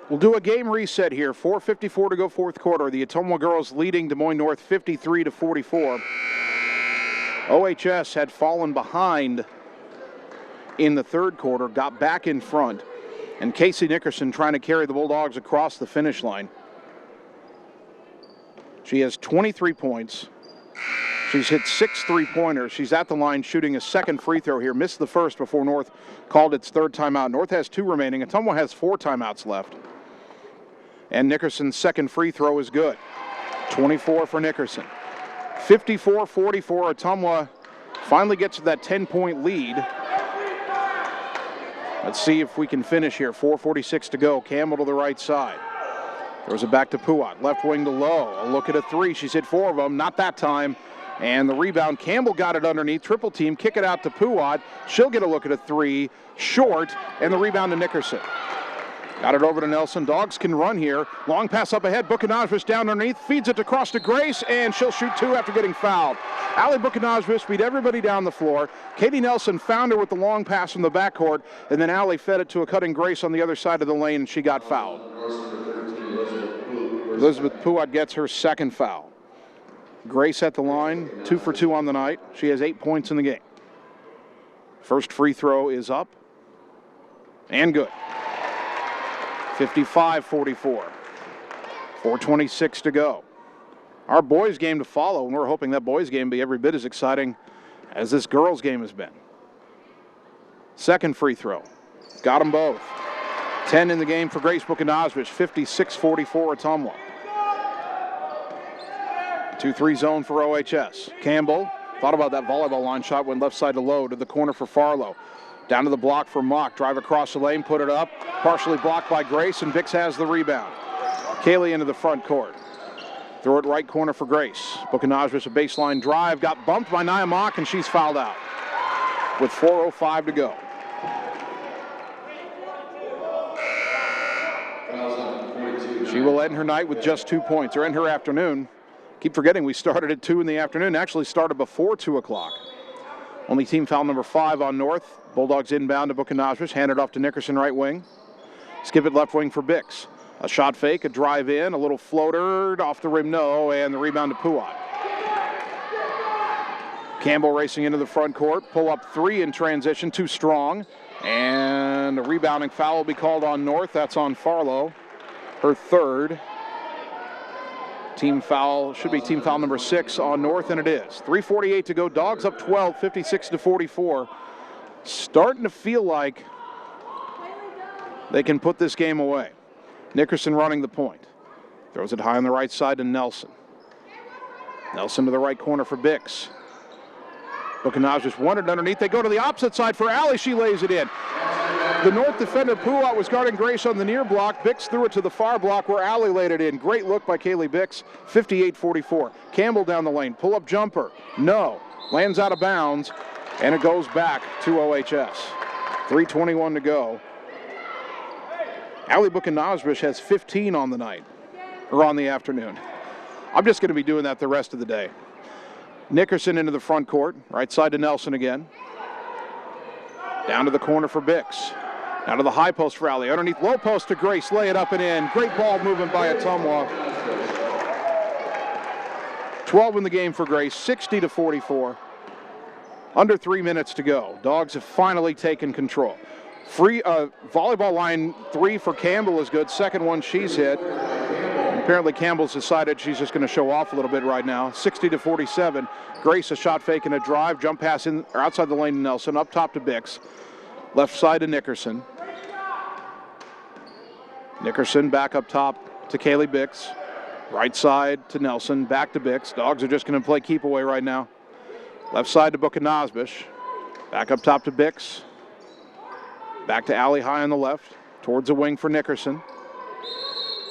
We'll do a game reset here. 4:54 to go, 4th quarter. The Ottumwa girls leading Des Moines North 53-44. OHS had fallen behind in the 3rd quarter, got back in front, and Casey Nickerson trying to carry the Bulldogs across the finish line. She has 23 points. She's hit 6 3-pointers. She's at the line shooting a second free throw here. Missed the first before North called its 3rd timeout. North has 2 remaining. Ottumwa has 4 timeouts left. And Nickerson's second free throw is good. 24 for Nickerson. 54-44. Ottumwa finally gets to that 10-point lead. Let's see if we can finish here. 4:46 to go. Campbell to the right side. Throws it back to Puat. Left wing to Lowe. A look at a 3. She's hit 4 of them. Not that time. And the rebound. Campbell got it underneath. Triple team. Kick it out to Puat. She'll get a look at a 3. Short. And the rebound to Nickerson. Got it over to Nelson. Dogs can run here. Long pass up ahead. Bukanazbish down underneath. Feeds it across to Grace. And she'll shoot 2 after getting fouled. Ali Bukanazbish beat everybody down the floor. Katie Nelson found her with the long pass from the backcourt. And then Ali fed it to a cutting Grace on the other side of the lane. And she got fouled. Elizabeth Puat gets her second foul. Grace at the line. 2 for 2 on the night. She has 8 points in the game. First free throw is up. And good. 55-44. 4:26 to go. Our boys' game to follow, and we're hoping that boys' game be every bit as exciting as this girls' game has been. Second free throw. Got them both. 10 in the game for Grace Bukanazbish. 56-44 Ottumwa. 2-3 zone for OHS. Campbell thought about that volleyball line shot, went left side to Lowe, to the corner for Farlow. Down to the block for Mock. Drive across the lane, put it up. Partially blocked by Grace, and Bix has the rebound. Kaylee into the front court. Throw it right corner for Grace. Bukanazbish a baseline drive. Got bumped by Nia Mock, and she's fouled out with 4:05 to go. She will end her night with just 2 points, or end her afternoon. Keep forgetting we started at 2 in the afternoon. Actually started before 2 o'clock. Only team foul number 5 on North. Bulldogs inbound to Buchanazris. Handed off to Nickerson, right wing. Skip it left wing for Bix. A shot fake, a drive in, a little floater, off the rim, no, and the rebound to Puat. Campbell racing into the front court. Pull up 3 in transition, too strong. And a rebounding foul will be called on North. That's on Farlow, her third. Team foul, should be team foul number 6 on North, and it is. 3:48 to go. Dogs up 12, 56-44. Starting to feel like they can put this game away. Nickerson running the point. Throws it high on the right side to Nelson. Nelson to the right corner for Bix. Buchanaz just wanted underneath. They go to the opposite side for Allie. She lays it in. The North defender, Puat, was guarding Grace on the near block. Bix threw it to the far block where Allie laid it in. Great look by Kaylee Bix. 58-44. Campbell down the lane. Pull-up jumper. No. Lands out of bounds, and it goes back to OHS. 3:21 to go. Allie Buchanaz has 15 on the night, or on the afternoon. I'm just going to be doing that the rest of the day. Nickerson into the front court. Right side to Nelson again. Down to the corner for Bix. Down to the high post for Allie. Underneath low post to Grace. Lay it up and in. Great ball movement by Ottumwa. 12 in the game for Grace. 60-44. Under 3 minutes to go. Dogs have finally taken control. Free volleyball line 3 for Campbell is good. Second one she's hit. Apparently Campbell's decided she's just going to show off a little bit right now. 60-47. Grace a shot fake and a drive. Jump pass in or outside the lane to Nelson. Up top to Bix. Left side to Nickerson. Nickerson back up top to Kaylee Bix. Right side to Nelson. Back to Bix. Dogs are just going to play keep away right now. Left side to Buchanazbish. Back up top to Bix. Back to Allie high on the left. Towards the wing for Nickerson.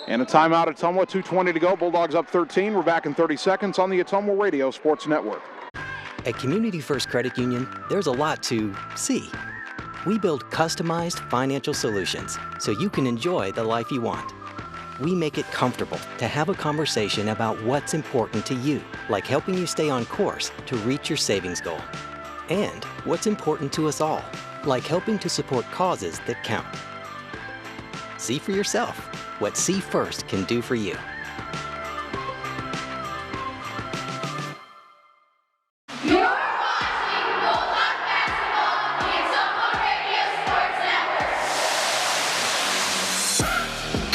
And a timeout at Ottumwa, 2:20 to go. Bulldogs up 13. We're back in 30 seconds on the Ottumwa Radio Sports Network. At Community First Credit Union, there's a lot to see. We build customized financial solutions so you can enjoy the life you want. We make it comfortable to have a conversation about what's important to you, like helping you stay on course to reach your savings goal. And what's important to us all, like helping to support causes that count. See for yourself what See First can do for you. You're watching Bulldog Basketball on the Ottumwa Radio Sports Network.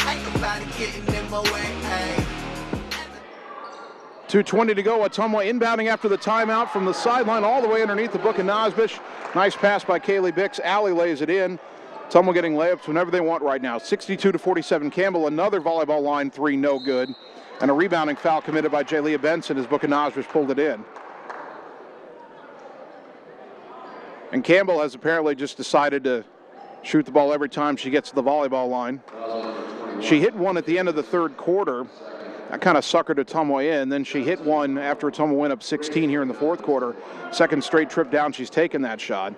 Ain't nobody getting in my way, hey. 2:20 to go. Ottumwa inbounding after the timeout from the sideline all the way underneath the Buchanazbish. Nice pass by Kaylee Bix. Allie lays it in. Ottumwa getting layups whenever they want right now. 62-47. Campbell, another volleyball line 3, no good. And a rebounding foul committed by Jalea Benson as Buchanazbish pulled it in. And Campbell has apparently just decided to shoot the ball every time she gets to the volleyball line. She hit one at the end of the third quarter. That kind of suckered Ottumwa in. Then she hit one after Ottumwa went up 16 here in the fourth quarter. Second straight trip down, she's taken that shot.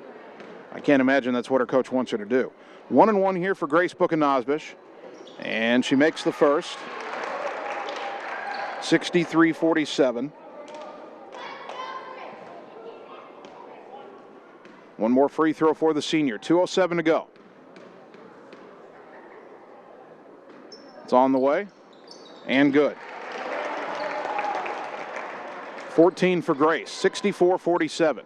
I can't imagine that's what her coach wants her to do. 1-1 here for Grace Buchanazbish. And she makes the first. 63-47. One more free throw for the senior. 2:07 to go. It's on the way. And good. 14 for Grace. 64-47.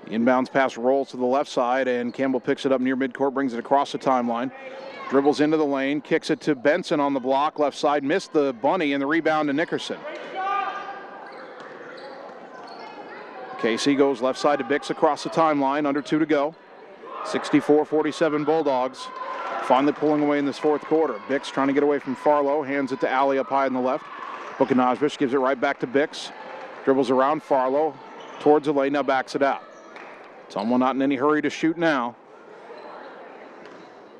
The inbounds pass rolls to the left side, and Campbell picks it up near midcourt, brings it across the timeline. Dribbles into the lane, kicks it to Benson on the block, left side, missed the bunny, and the rebound to Nickerson. Casey goes left side to Bix across the timeline, under 2 to go. 64-47 Bulldogs. Finally pulling away in this fourth quarter. Bix trying to get away from Farlow, hands it to Allie up high on the left. Buchanazbish gives it right back to Bix. Dribbles around Farlow, towards the lane, now backs it out. Someone not in any hurry to shoot now.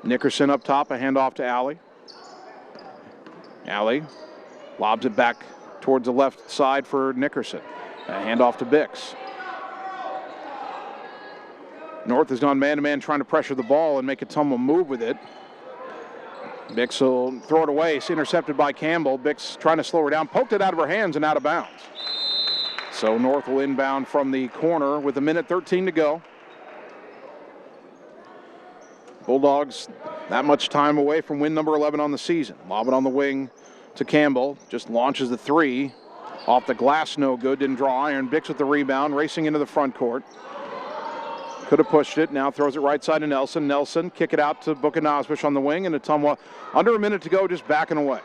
Nickerson up top, a handoff to Allie. Allie lobs it back towards the left side for Nickerson. A handoff to Bix. North has gone man-to-man trying to pressure the ball and make Ottumwa move with it. Bix will throw it away. It's intercepted by Campbell. Bix trying to slow her down, poked it out of her hands and out of bounds. So North will inbound from the corner with 1:13 to go. Bulldogs that much time away from win number 11 on the season. Lob it on the wing to Campbell. Just launches the three. Off the glass, no good. Didn't draw iron. Bix with the rebound, racing into the front court. Could have pushed it. Now throws it right side to Nelson. Nelson kick it out to Buchanosbish on the wing, and Ottumwa under a minute to go, just backing away.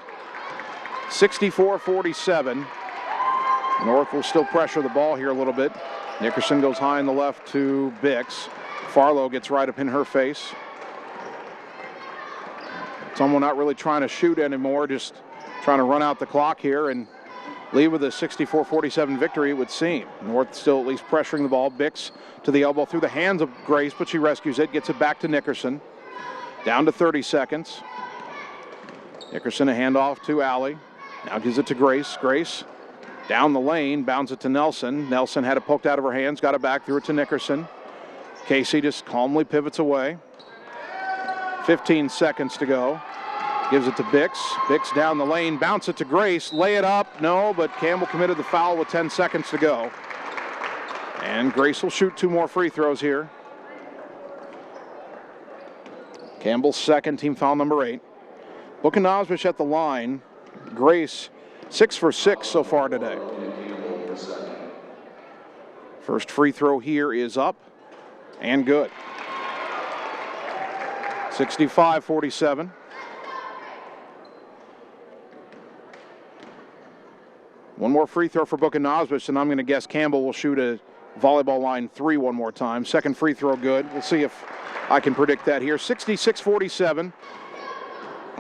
64-47. North will still pressure the ball here a little bit. Nickerson goes high in the left to Bix. Farlow gets right up in her face. Ottumwa not really trying to shoot anymore, just trying to run out the clock here and leave with a 64-47 victory, it would seem. North still at least pressuring the ball. Bix to the elbow through the hands of Grace, but she rescues it, gets it back to Nickerson. Down to 30 seconds. Nickerson a handoff to Alley. Now gives it to Grace. Grace down the lane, bounds it to Nelson. Nelson had it poked out of her hands, got it back, threw it to Nickerson. Casey just calmly pivots away. 15 seconds to go. Gives it to Bix. Bix down the lane, bounce it to Grace, lay it up. No, but Campbell committed the foul with 10 seconds to go. And Grace will shoot 2 more free throws here. Campbell's second, team foul number 8. Buchanosbish at the line. Grace 6 for 6 so far today. First free throw here is up and good. 65-47. One more free throw for Buchanosbish, and I'm going to guess Campbell will shoot a volleyball line 3 one more time. Second free throw good. We'll see if I can predict that here. 66-47.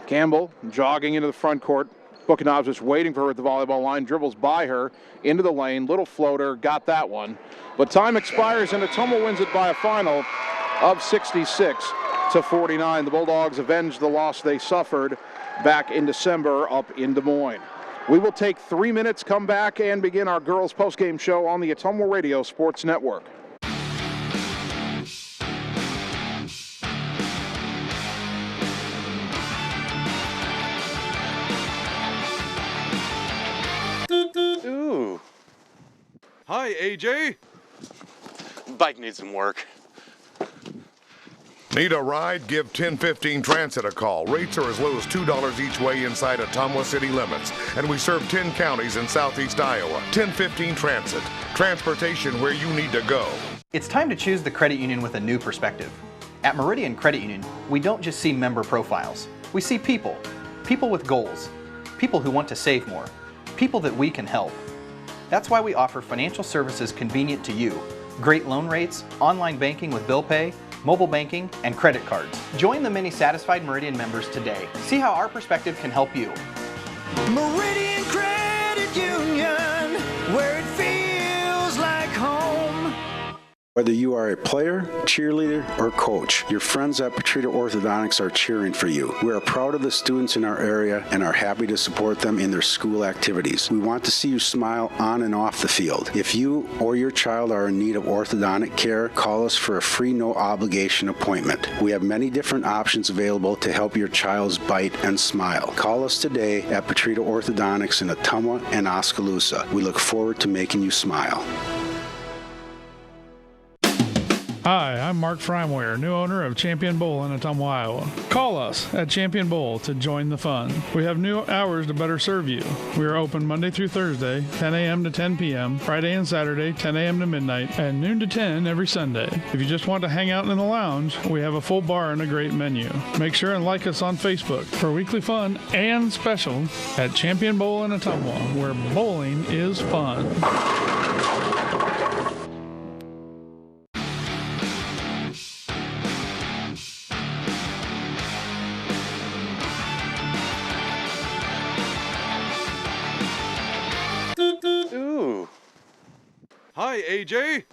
Campbell jogging into the front court. Buchanosbish waiting for her at the volleyball line. Dribbles by her into the lane. Little floater. Got that one. But time expires, and Ottumwa wins it by a final of 66-49. The Bulldogs avenged the loss they suffered back in December up in Des Moines. We will take 3 minutes, come back, and begin our girls' postgame show on the Ottumwa Radio Sports Network. Ooh. Hi, AJ. Bike needs some work. Need a ride? Give 1015 Transit a call. Rates are as low as $2 each way inside Ottumwa city limits. And we serve 10 counties in southeast Iowa. 1015 Transit. Transportation where you need to go. It's time to choose the credit union with a new perspective. At Meridian Credit Union, we don't just see member profiles. We see people. People with goals. People who want to save more. People that we can help. That's why we offer financial services convenient to you. Great loan rates, online banking with bill pay, mobile banking, and credit cards. Join the many satisfied Meridian members today. See how our perspective can help you. Meridian Credit Union, where it feels like home. Whether you are a player, cheerleader, or coach, your friends at Petrita Orthodontics are cheering for you. We are proud of the students in our area and are happy to support them in their school activities. We want to see you smile on and off the field. If you or your child are in need of orthodontic care, call us for a free no-obligation appointment. We have many different options available to help your child's bite and smile. Call us today at Petrita Orthodontics in Ottumwa and Oskaloosa. We look forward to making you smile. Hi, I'm Mark Frimeware, new owner of Champion Bowl in Ottumwa, Iowa. Call us at Champion Bowl to join the fun. We have new hours to better serve you. We are open Monday through Thursday, 10 a.m. to 10 p.m., Friday and Saturday, 10 a.m. to midnight, and noon to 10 every Sunday. If you just want to hang out in the lounge, we have a full bar and a great menu. Make sure and like us on Facebook for weekly fun and special at Champion Bowl in Ottumwa, where bowling is fun. Ooh. Hi, AJ.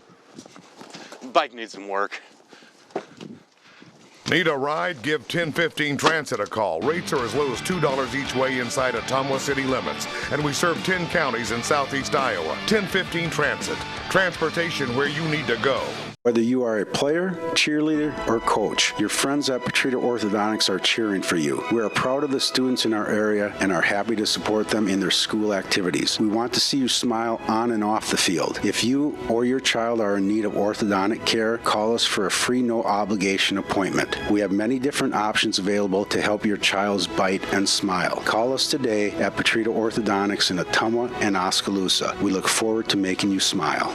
Bike needs some work. Need a ride? Give 1015 Transit a call. Rates are as low as $2 each way inside Ottumwa city limits. And we serve 10 counties in southeast Iowa. 1015 Transit. Transportation where you need to go. Whether you are a player, cheerleader, or coach, your friends at Petrita Orthodontics are cheering for you. We are proud of the students in our area and are happy to support them in their school activities. We want to see you smile on and off the field. If you or your child are in need of orthodontic care, call us for a free no-obligation appointment. We have many different options available to help your child's bite and smile. Call us today at Petrita Orthodontics in Ottumwa and Oskaloosa. We look forward to making you smile.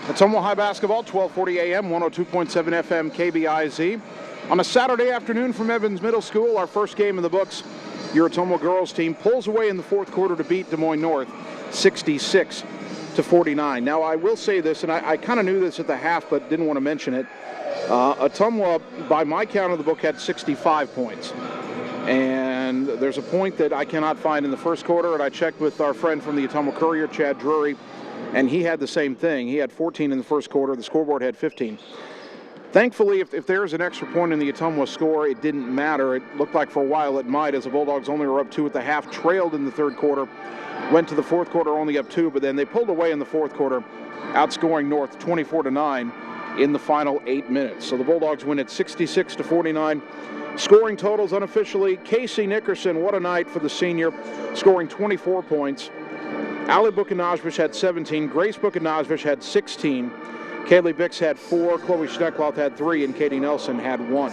Ottumwa High Basketball, 1240 AM, 102.7 FM, KBIZ. On a Saturday afternoon from Evans Middle School, our first game in the books, your Ottumwa girls team pulls away in the fourth quarter to beat Des Moines North, 66-49. Now, I will say this, and I kind of knew this at the half, but didn't want to mention it. Ottumwa, by my count of the book, had 65 points. And there's a point that I cannot find in the first quarter, and I checked with our friend from the Ottumwa Courier, Chad Drury, and he had the same thing. He had 14 in the first quarter. The scoreboard had 15. Thankfully, if there's an extra point in the Ottumwa score, it didn't matter. It looked like for a while it might, as the Bulldogs only were up 2 at the half, trailed in the third quarter, went to the fourth quarter only up 2, but then they pulled away in the fourth quarter, outscoring North 24-9 in the final 8 minutes. So the Bulldogs win at 66-49. Scoring totals unofficially, Casey Nickerson, what a night for the senior, scoring 24 points. Ali Bukanajvish had 17, Grace Bukanajvish had 16, Kaylee Bix had 4, Chloe Schneckloth had 3, and Katie Nelson had 1.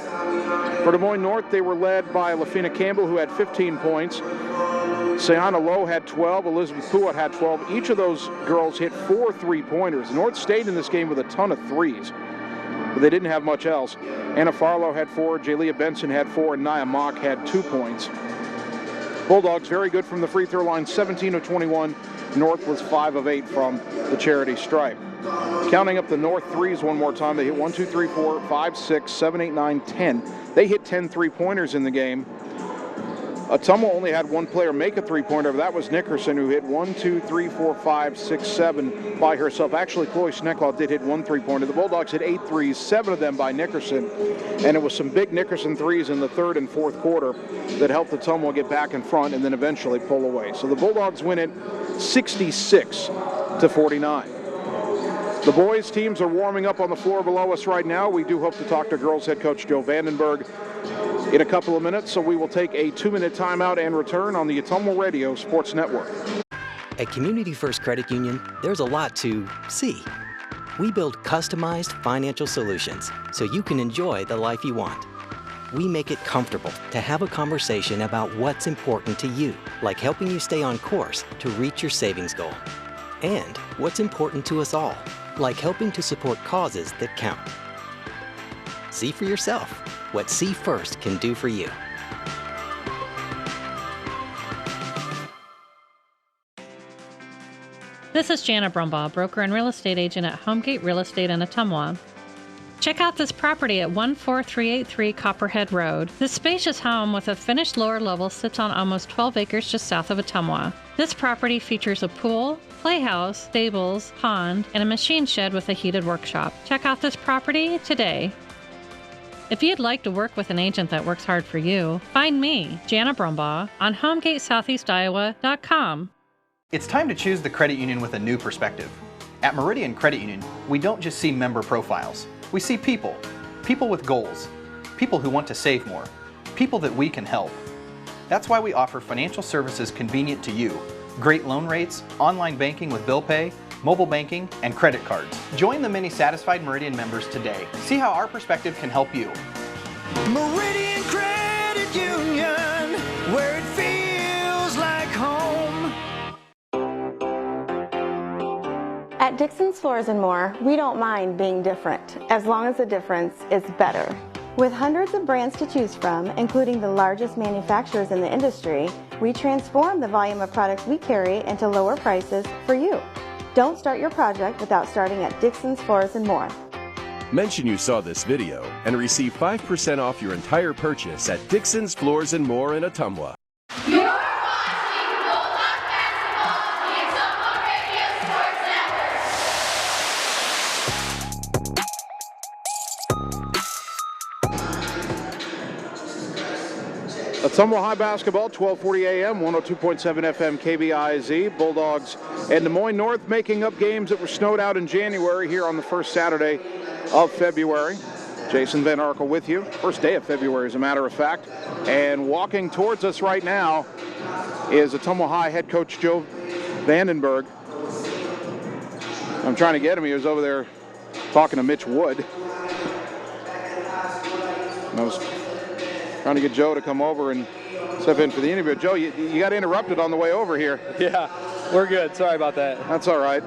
For Des Moines North, they were led by Lafina Campbell, who had 15 points. Sayana Lowe had 12, Elizabeth Puat had 12. Each of those girls hit 4 3-pointers. North stayed in this game with a ton of threes, but they didn't have much else. Anna Farlow had 4, Jalea Benson had 4, and Nia Mock had 2 points. Bulldogs very good from the free throw line, 17 of 21. North was 5 of 8 from the charity stripe. Counting up the North threes one more time, they hit 1, 2, 3, 4, 5, 6, 7, 8, 9, 10. They hit 10 3-pointers in the game. Ottumwa only had one player make a 3-pointer, but that was Nickerson, who hit 1, 2, 3, 4, 5, 6, 7 by herself. Actually, Chloe Schneckloth did hit 1 3-pointer. The Bulldogs hit 8 threes, 7 of them by Nickerson, and it was some big Nickerson threes in the third and fourth quarter that helped Ottumwa get back in front and then eventually pull away. So the Bulldogs win it 66-49. The boys' teams are warming up on the floor below us right now. We do hope to talk to girls head coach Joe Vandenberg in a couple of minutes, so we will take a 2-minute timeout and return on the Ottumwa Radio Sports Network. At Community First Credit Union, there's a lot to see. We build customized financial solutions so you can enjoy the life you want. We make it comfortable to have a conversation about what's important to you, like helping you stay on course to reach your savings goal. And what's important to us all, like helping to support causes that count. See for yourself what See First can do for you. This is Jana Brumbaugh, broker and real estate agent at Homegate Real Estate in Ottumwa. Check out this property at 14383 Copperhead Road. This spacious home with a finished lower level sits on almost 12 acres just south of Ottumwa. This property features a pool, playhouse, stables, pond, and a machine shed with a heated workshop. Check out this property today. If you'd like to work with an agent that works hard for you, find me, Jana Brumbaugh, on HomegateSoutheastIowa.com. It's time to choose the credit union with a new perspective. At Meridian Credit Union, we don't just see member profiles. We see people. People with goals. People who want to save more. People that we can help. That's why we offer financial services convenient to you. Great loan rates, online banking with bill pay, mobile banking, and credit cards. Join the many satisfied Meridian members today. See how our perspective can help you. Meridian Credit Union, where it feels like home. At Dixon's Floors and More, we don't mind being different, as long as the difference is better. With hundreds of brands to choose from, including the largest manufacturers in the industry, we transform the volume of products we carry into lower prices for you. Don't start your project without starting at Dixon's Floors and More. Mention you saw this video and receive 5% off your entire purchase at Dixon's Floors and More in Ottumwa. Your Ottumwa High basketball, 12:40 a.m., 102.7 FM KBIZ. Bulldogs and Des Moines North making up games that were snowed out in January here on the first Saturday of February. Jason Van Arkel with you. First day of February, as a matter of fact. And walking towards us right now is Ottumwa High head coach Joe Vandenberg. I'm trying to get him. He was over there talking to Mitch Wood. And I was trying to get Joe to come over and step in for the interview. Joe, you got interrupted on the way over here. Yeah, we're good. Sorry about that. That's all right.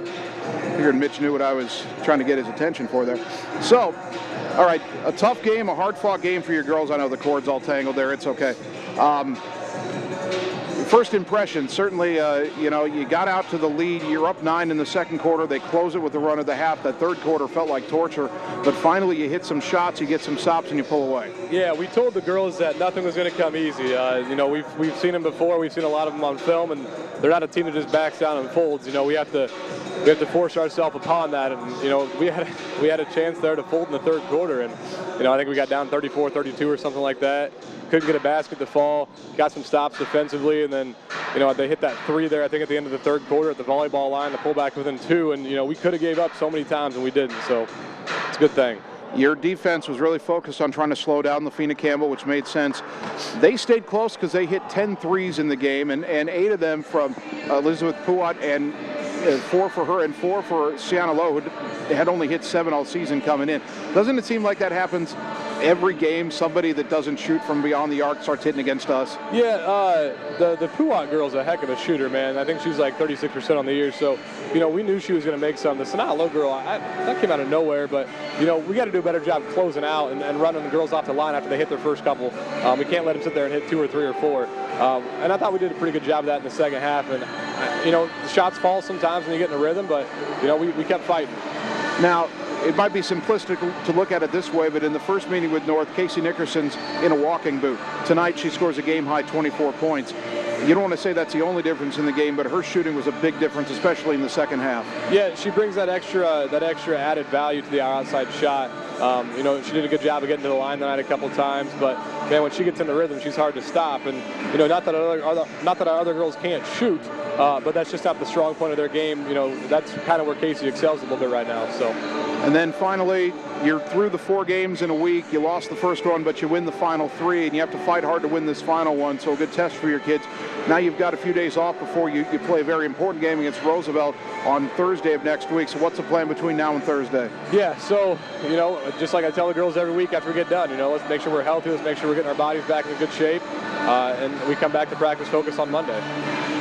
Figured Mitch knew what I was trying to get his attention for there. So, all right, a tough game, a hard-fought game for your girls. I know the cord's all tangled there. It's okay. First impression, certainly, you got out to the lead. You're up 9 in the second quarter. They close it with the run of the half. That third quarter felt like torture, but finally you hit some shots, you get some stops, and you pull away. Yeah, we told the girls that nothing was going to come easy. We've seen them before. We've seen a lot of them on film, and they're not a team that just backs down and folds. We have to force ourselves upon that, and we had a chance there to fold in the third quarter, and I think we got down 34-32 or something like that. Couldn't get a basket to fall, got some stops defensively, and then, they hit that three there, I think, at the end of the third quarter at the volleyball line to pull back within 2, and, we could have gave up so many times, and we didn't, so it's a good thing. Your defense was really focused on trying to slow down Lafina Campbell, which made sense. They stayed close because they hit 10 threes in the game, and 8 of them from Elizabeth Puat, and 4 for her and 4 for Sienna Lowe, who had only hit 7 all season coming in. Doesn't it seem like that happens every game? Somebody that doesn't shoot from beyond the arc starts hitting against us? Yeah, the Puat girl's a heck of a shooter, man. I think she's like 36% on the year, so, we knew she was going to make some. The Sienna Lowe girl, that came out of nowhere, but, we got to do a better job closing out and running the girls off the line after they hit their first couple. We can't let them sit there and hit 2 or 3 or 4. And I thought we did a pretty good job of that in the second half. And, the shots fall sometimes when you get in a rhythm, but, we kept fighting. Now, it might be simplistic to look at it this way, but in the first meeting with North, Casey Nickerson's in a walking boot. Tonight, she scores a game-high 24 points. You don't want to say that's the only difference in the game, but her shooting was a big difference, especially in the second half. Yeah, she brings that extra added value to the outside shot. She did a good job of getting to the line tonight a couple times, but man, when she gets in the rhythm, she's hard to stop. And not that our other girls can't shoot, but that's just not the strong point of their game. That's kind of where Casey excels a little bit right now. So. And then finally, you're through the 4 games in a week. You lost the first one, but you win the final 3, and you have to fight hard to win this final one. So a good test for your kids. Now you've got a few days off before you play a very important game against Roosevelt on Thursday of next week. So what's the plan between now and Thursday? Yeah, so, just like I tell the girls every week after we get done, let's make sure we're healthy. Let's make sure we're getting our bodies back in good shape. And we come back to practice focus on Monday.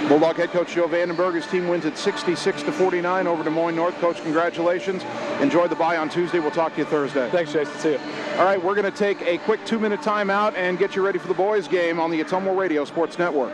Bulldog head coach Joe Vandenberg, his team wins at 66-49 over Des Moines North. Coach, congratulations. Enjoy the bye on Tuesday. We'll talk to you Thursday. Thanks, Jason. See you. All right, we're going to take a quick 2-minute timeout and get you ready for the boys game on the Ottumwa Radio Sports Network.